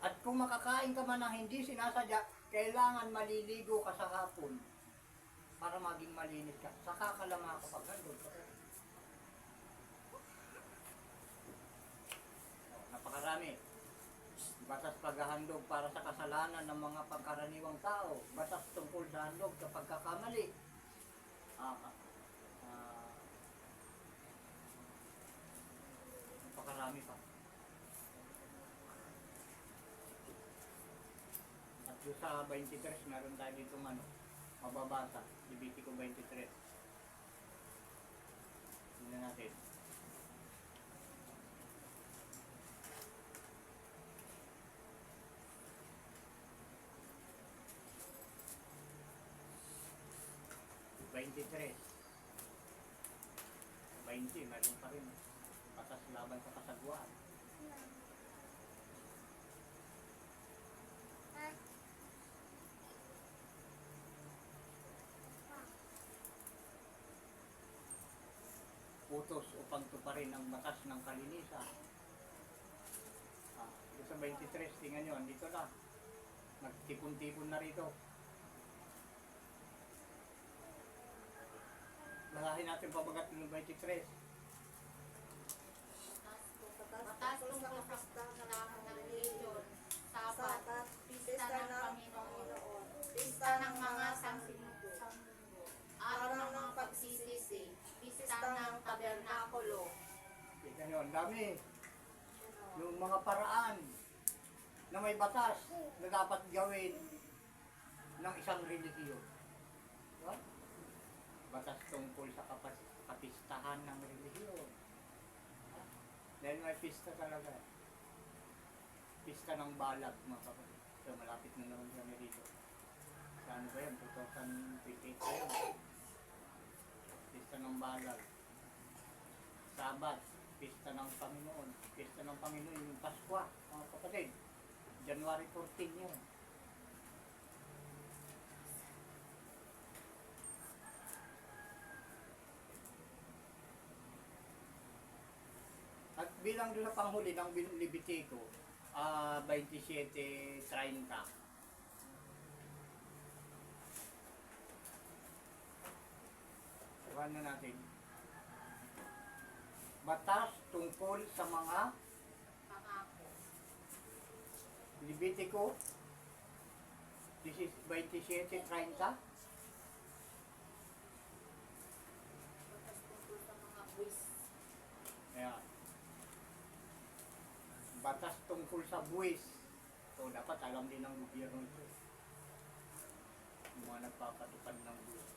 [SPEAKER 1] At kung makakain ka man ng hindi sinasadya, kailangan maliligo ka sa hapon para maging malinis ka. Saka ka lang makakapaghandog. Napakarami. Batas paghahandog para sa kasalanan ng mga pangkaraniwang tao. Batas tungkol sa handog sa pagkakamali. Napakarami pa. At yung sa 23, meron tayo dito mababasa. Levitico 23. Tingnan natin. Tres. 20, meron pa rin. Batas laban sa kasagwaan. Utos upang tuparin ang batas ng kalinisan. Ito sa 23, tingnan nyo, andito na. Nagtipon-tipon na rito. Basahin natin pabagat ng 23.
[SPEAKER 3] Batas tungkol sa pistahan ng reliyon, Sabat, pista ng Panginoon, pista ng mga sangsinugo, araw ng pagsisisi, pista ng tabernakulo.
[SPEAKER 1] Tingnan nyo, ang dami. Yung mga paraan na may batas na dapat gawin ng isang relihiyon. Diba? Batas tungkol sa kapistahan ng relihiyon. Dahil may pista talaga. Pista ng balag, mga kapatid. So, malapit na naman kami dito. Sa ano ba yan? 2028 pa yan. Pista ng balag. Sabat. pista ng Panginoon. Pista ng Panginoon yung Pasko, mga kapatid. January 14 yun. At bilang doon sa panghuli ng Levitico, 27:30. Iwan na natin. Batas tungkol sa mga
[SPEAKER 3] Pangako.
[SPEAKER 1] Levitico, this is 27:30.
[SPEAKER 3] Batas tungkol sa mga buwis.
[SPEAKER 1] Ayan. Batas tungkol sa buwis. So, dapat alam din ng gobyerno ito. Yung mga nagpapatupad ng buwis.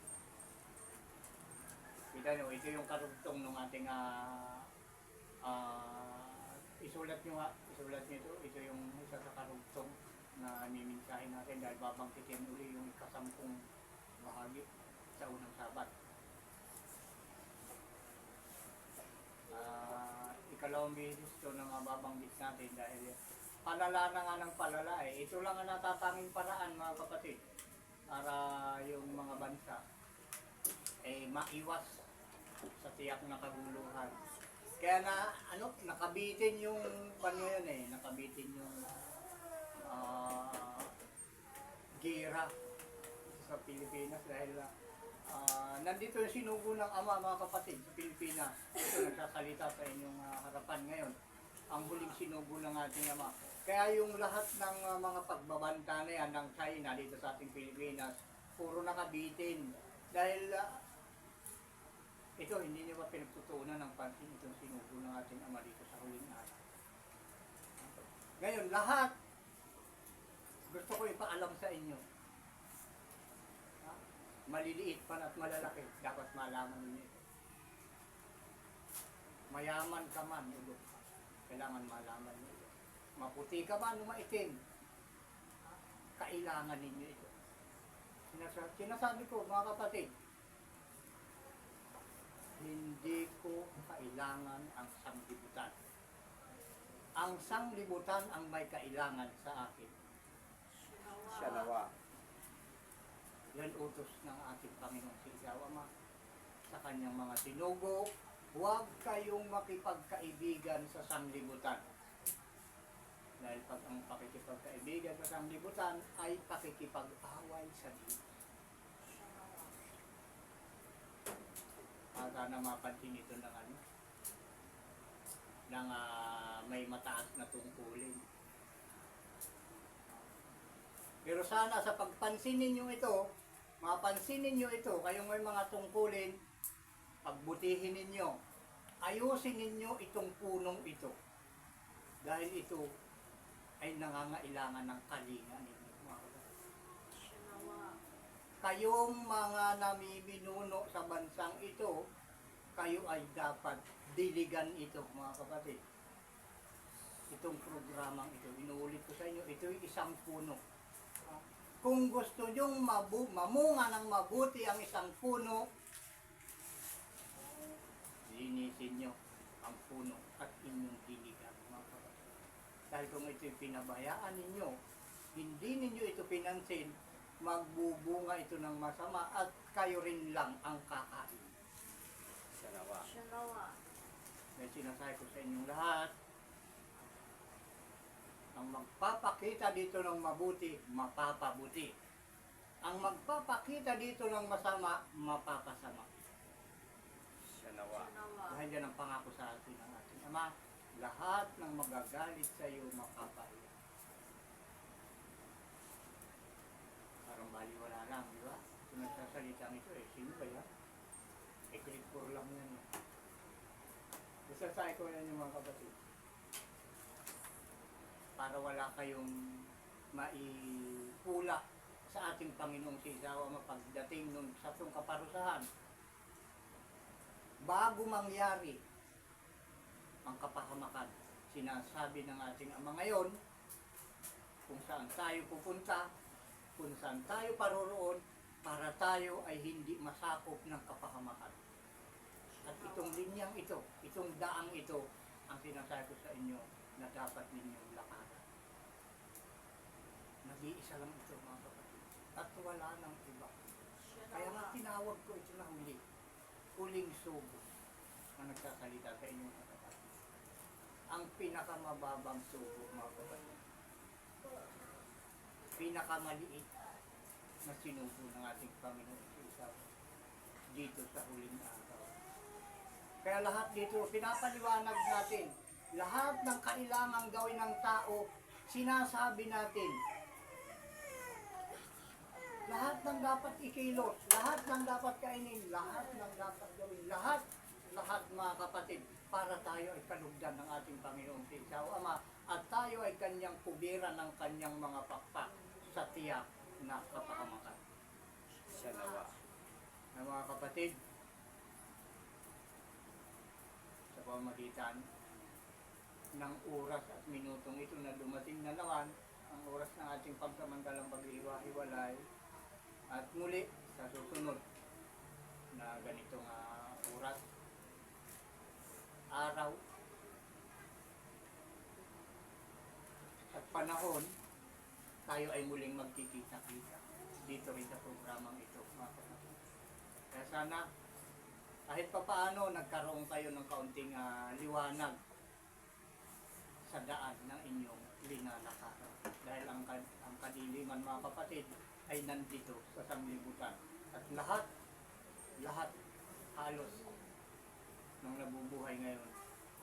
[SPEAKER 1] Kita nyo, ito yung karugtong ng ating isulat nyo ito. Ito yung isa sa karugtong na miminsahin natin dahil babangkitin uli yung ikasampung bahagi sa unang Sabat. Ikalawang beses ito na mababanggit natin dahil palala na nga ng palala eh. Ito lang ang natatanging paraan mga kapatid para yung mga bansa eh maiwas sa tiyak na kaguluhan. Kaya nakabitin yung yun eh, nakabitin yung gira sa Pilipinas dahil nandito yung sinugo ng Ama mga kapatid sa Pilipinas. Ito nagsasalita sa inyong harapan ngayon. Ang huling sinugo ng ating Ama. Kaya yung lahat ng mga pagbabanta na yan ng China dito sa ating Pilipinas, puro nakabitin. Dahil ito, hindi niyo ba pinagtutuunan ng pansin itong sinugo ng ating Ama dito sa huling araw. Ngayon, lahat gusto ko ipaalam sa inyo. Maliliit pa at malalaki, dapat malaman ninyo ito. Mayaman ka man, ulog ka. Kailangan malaman ninyo ito. Maputi ka man o maitim, kailangan ninyo ito. Sinasabi ko, mga kapatid, hindi ko kailangan ang sanglibutan. Ang sanglibutan ang may kailangan sa akin.
[SPEAKER 2] Siya nawa.
[SPEAKER 1] Yan utos ng ating Panginoong si Ama sa kanyang mga sinugo. Huwag kayong makipagkaibigan sa sanglibutan. Dahil pag ang pakikipagkaibigan sa sanglibutan ay pakikipag-away sa Diyos. Sana mapansin ito ng may mataas na tungkulin. Pero sana sa pagpansin ninyo ito, mapansin ninyo ito, kayong may mga tungkulin, pagbutihin ninyo, ayusin ninyo itong punong ito. Dahil ito ay nangangailangan ng kalinga ninyo. Kayong mga namibinuno sa bansang ito, kayo ay dapat diligan ito, mga kapatid. Itong programang ito, inuulit ko sa inyo, ito ay isang puno. Kung gusto nyong mamunga ng mabuti ang isang puno, linisin nyo ang puno at inyong diligan, mga kapatid. Dahil kung ito'y pinabayaan ninyo, hindi ninyo ito pinansin, magbubunga ito ng masama at kayo rin lang ang kakain.
[SPEAKER 2] Siya nawa.
[SPEAKER 3] Siya nawa.
[SPEAKER 1] May sinasabi ko sa inyong lahat, ang magpapakita dito ng mabuti, mapapabuti. Ang magpapakita dito ng masama, mapapasama.
[SPEAKER 2] Siya nawa.
[SPEAKER 3] Siya nawa.
[SPEAKER 1] Dahil yan ang pangako sa atin ng ating Ama, lahat ng magagalit sa iyo, mapapahiya. Parang baliwala lang, di ba? Kung nagsasalitang ito sino ba yan? Clipper lang yan. Nasasabi ko yan yung mga kapatid. Para wala kayong maipula sa ating Panginoong si Ama pagdating nun sa itong kaparusahan. Bago mangyari ang kapahamakan, sinasabi ng ating Ama ngayon kung saan tayo pupunta, kung saan tayo paroroon, para tayo ay hindi masakop ng kapahamakan. At itong linyang ito, itong daang ito, ang sinasabi ko sa inyo na dapat ninyong lakaran. Nag-iisa lang ito mga kapatid. At wala nang iba. Kaya nga tinawag ko ito na huli. Huling sugo na nagsasalita sa inyong mga kapatid. Ang pinakamababang sugo mga kapatid. Pinakamaliit na sinugo ng ating Panginoon sa dito sa huling araw. Kaya lahat dito, pinapaliwanag natin, lahat ng kailangang gawin ng tao, sinasabi natin. Lahat ng dapat ikilos, lahat ng dapat kainin, lahat ng dapat gawin, lahat mga kapatid, para tayo ay kalugdan ng ating Panginoong Tiyaw Ama, at tayo ay kanyang kubiran ng kanyang mga pakpak sa tiyak na kapahamakan.
[SPEAKER 2] Siya nawa.
[SPEAKER 1] Na mga kapatid, sa pamamagitan ng oras at minutong ito na dumating na naman, ang oras ng ating pagsamantalang paghihiwa-hiwalay, at muli sa susunod na ganitong oras, araw, at panahon, tayo ay muling magkikita-kita dito rin sa programang ito, mga kapatid. Kaya sana, kahit pa paano, nagkaroon kayo ng kaunting liwanag sa daan ng inyong linalakaran. Dahil ang kadiliman, mga kapatid, ay nandito sa sanglibutan. At lahat, halos, ng nabubuhay ngayon,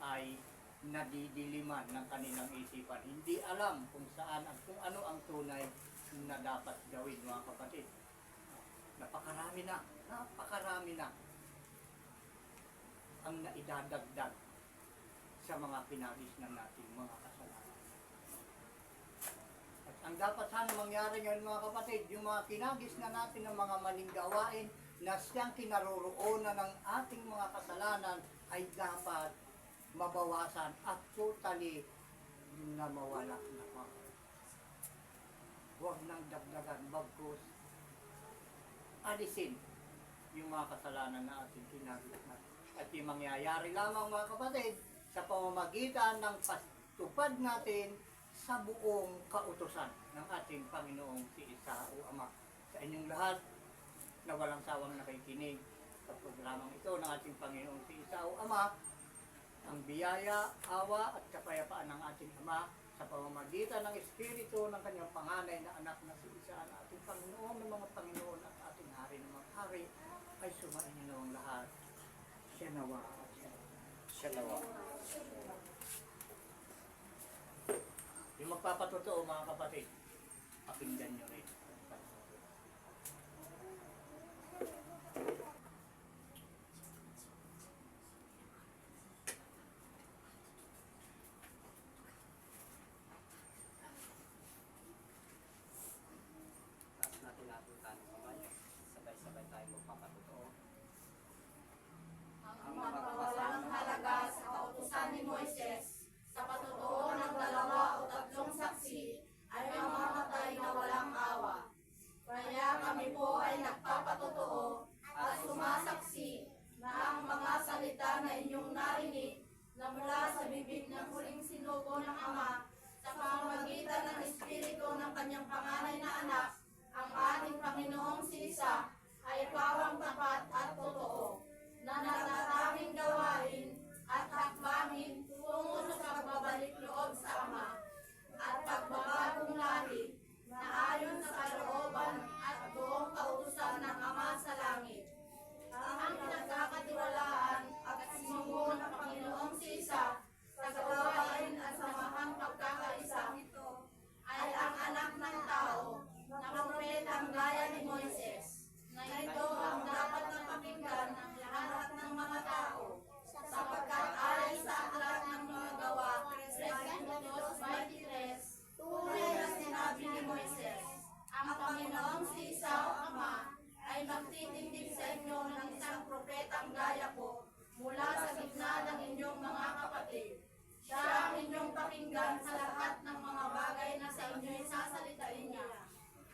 [SPEAKER 1] ay nadidiliman ng kanilang isipan. Hindi alam kung saan at kung ano ang tunay na dapat gawin, mga kapatid. Napakarami na ang naidadagdag sa mga pinagis na nating mga kasalanan. At ang dapat sana mangyari ngayon, mga kapatid, yung mga kinagis na natin ng mga maling gawain na siyang kinaroroonan ng ating mga kasalanan ay dapat mabawasan at totally na mawala na mga. Huwag nang dagdagan, bagkus alisin yung mga kasalanan na ating kinagis na. At yung mangyayari lamang, mga kapatid, sa pamamagitan ng pagtupad natin sa buong kautusan ng ating Panginoong si Isa o Ama. Sa inyong lahat na walang sawang nakikinig sa programang ito ng ating Panginoong si Isa o Ama, ang biyaya, awa at kapayapaan ng ating Ama sa pamamagitan ng Espiritu ng kanyang panganay na anak na si Isa na ating Panginoon ng mga Panginoon at ating Hari ng mga Hari ay sumain niyo ang lahat. Siya nawa.
[SPEAKER 2] Siya nawa.
[SPEAKER 1] Yung magpapatotoo, mga kapatid, pakinggan nyo rin.
[SPEAKER 2] Taas natin natin tayo kamay. Sabay-sabay tayo magpapatotoo.
[SPEAKER 3] Ang magpawalang halaga sa kautusan ni Moises sa patutuo ng 2 o 3 saksi ay mamamatay na walang awa. Kaya kami po ay nagpapatotoo at sumasaksi na ang mga salita na inyong narinig na mula sa bibig ng huling sinugo ng Ama sa pamamagitan ng Espiritu ng kanyang panganay na anak, ang ating Panginoong si Isa, ay pawang tapat at totoo, na natatanging gawain at hakbangin tungo sa pagbabalik loob sa Ama at pagbabagong lahi na ayon sa kalooban at buong kautusan ng Ama sa langit. Ang pinagkakatiwalaan at sinugo ng Panginoong si Isa sa gawain at samahang pagkakaisa nito ay ang anak ng tao na propetang gaya ni Moises, na ito ang dapat na pakinggan ng lahat ng mga tao, sapagkat ayon sa aklat ng mga gawa, 3:23, tunay na sinabi ni Moises, ang Panginoong si Isa o Ama ay magtitindig sa inyo ng isang propetang gaya ko mula sa gitna ng inyong mga kapatid. Siya ang inyong pakinggan sa lahat ng mga bagay na sa inyo'y sasalitain niya.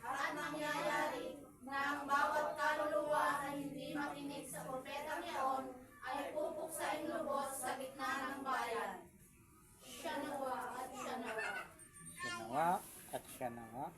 [SPEAKER 3] At nangyayari na ang bawat kaluluwa na hindi makinig sa propetang iyon ay
[SPEAKER 4] Ha?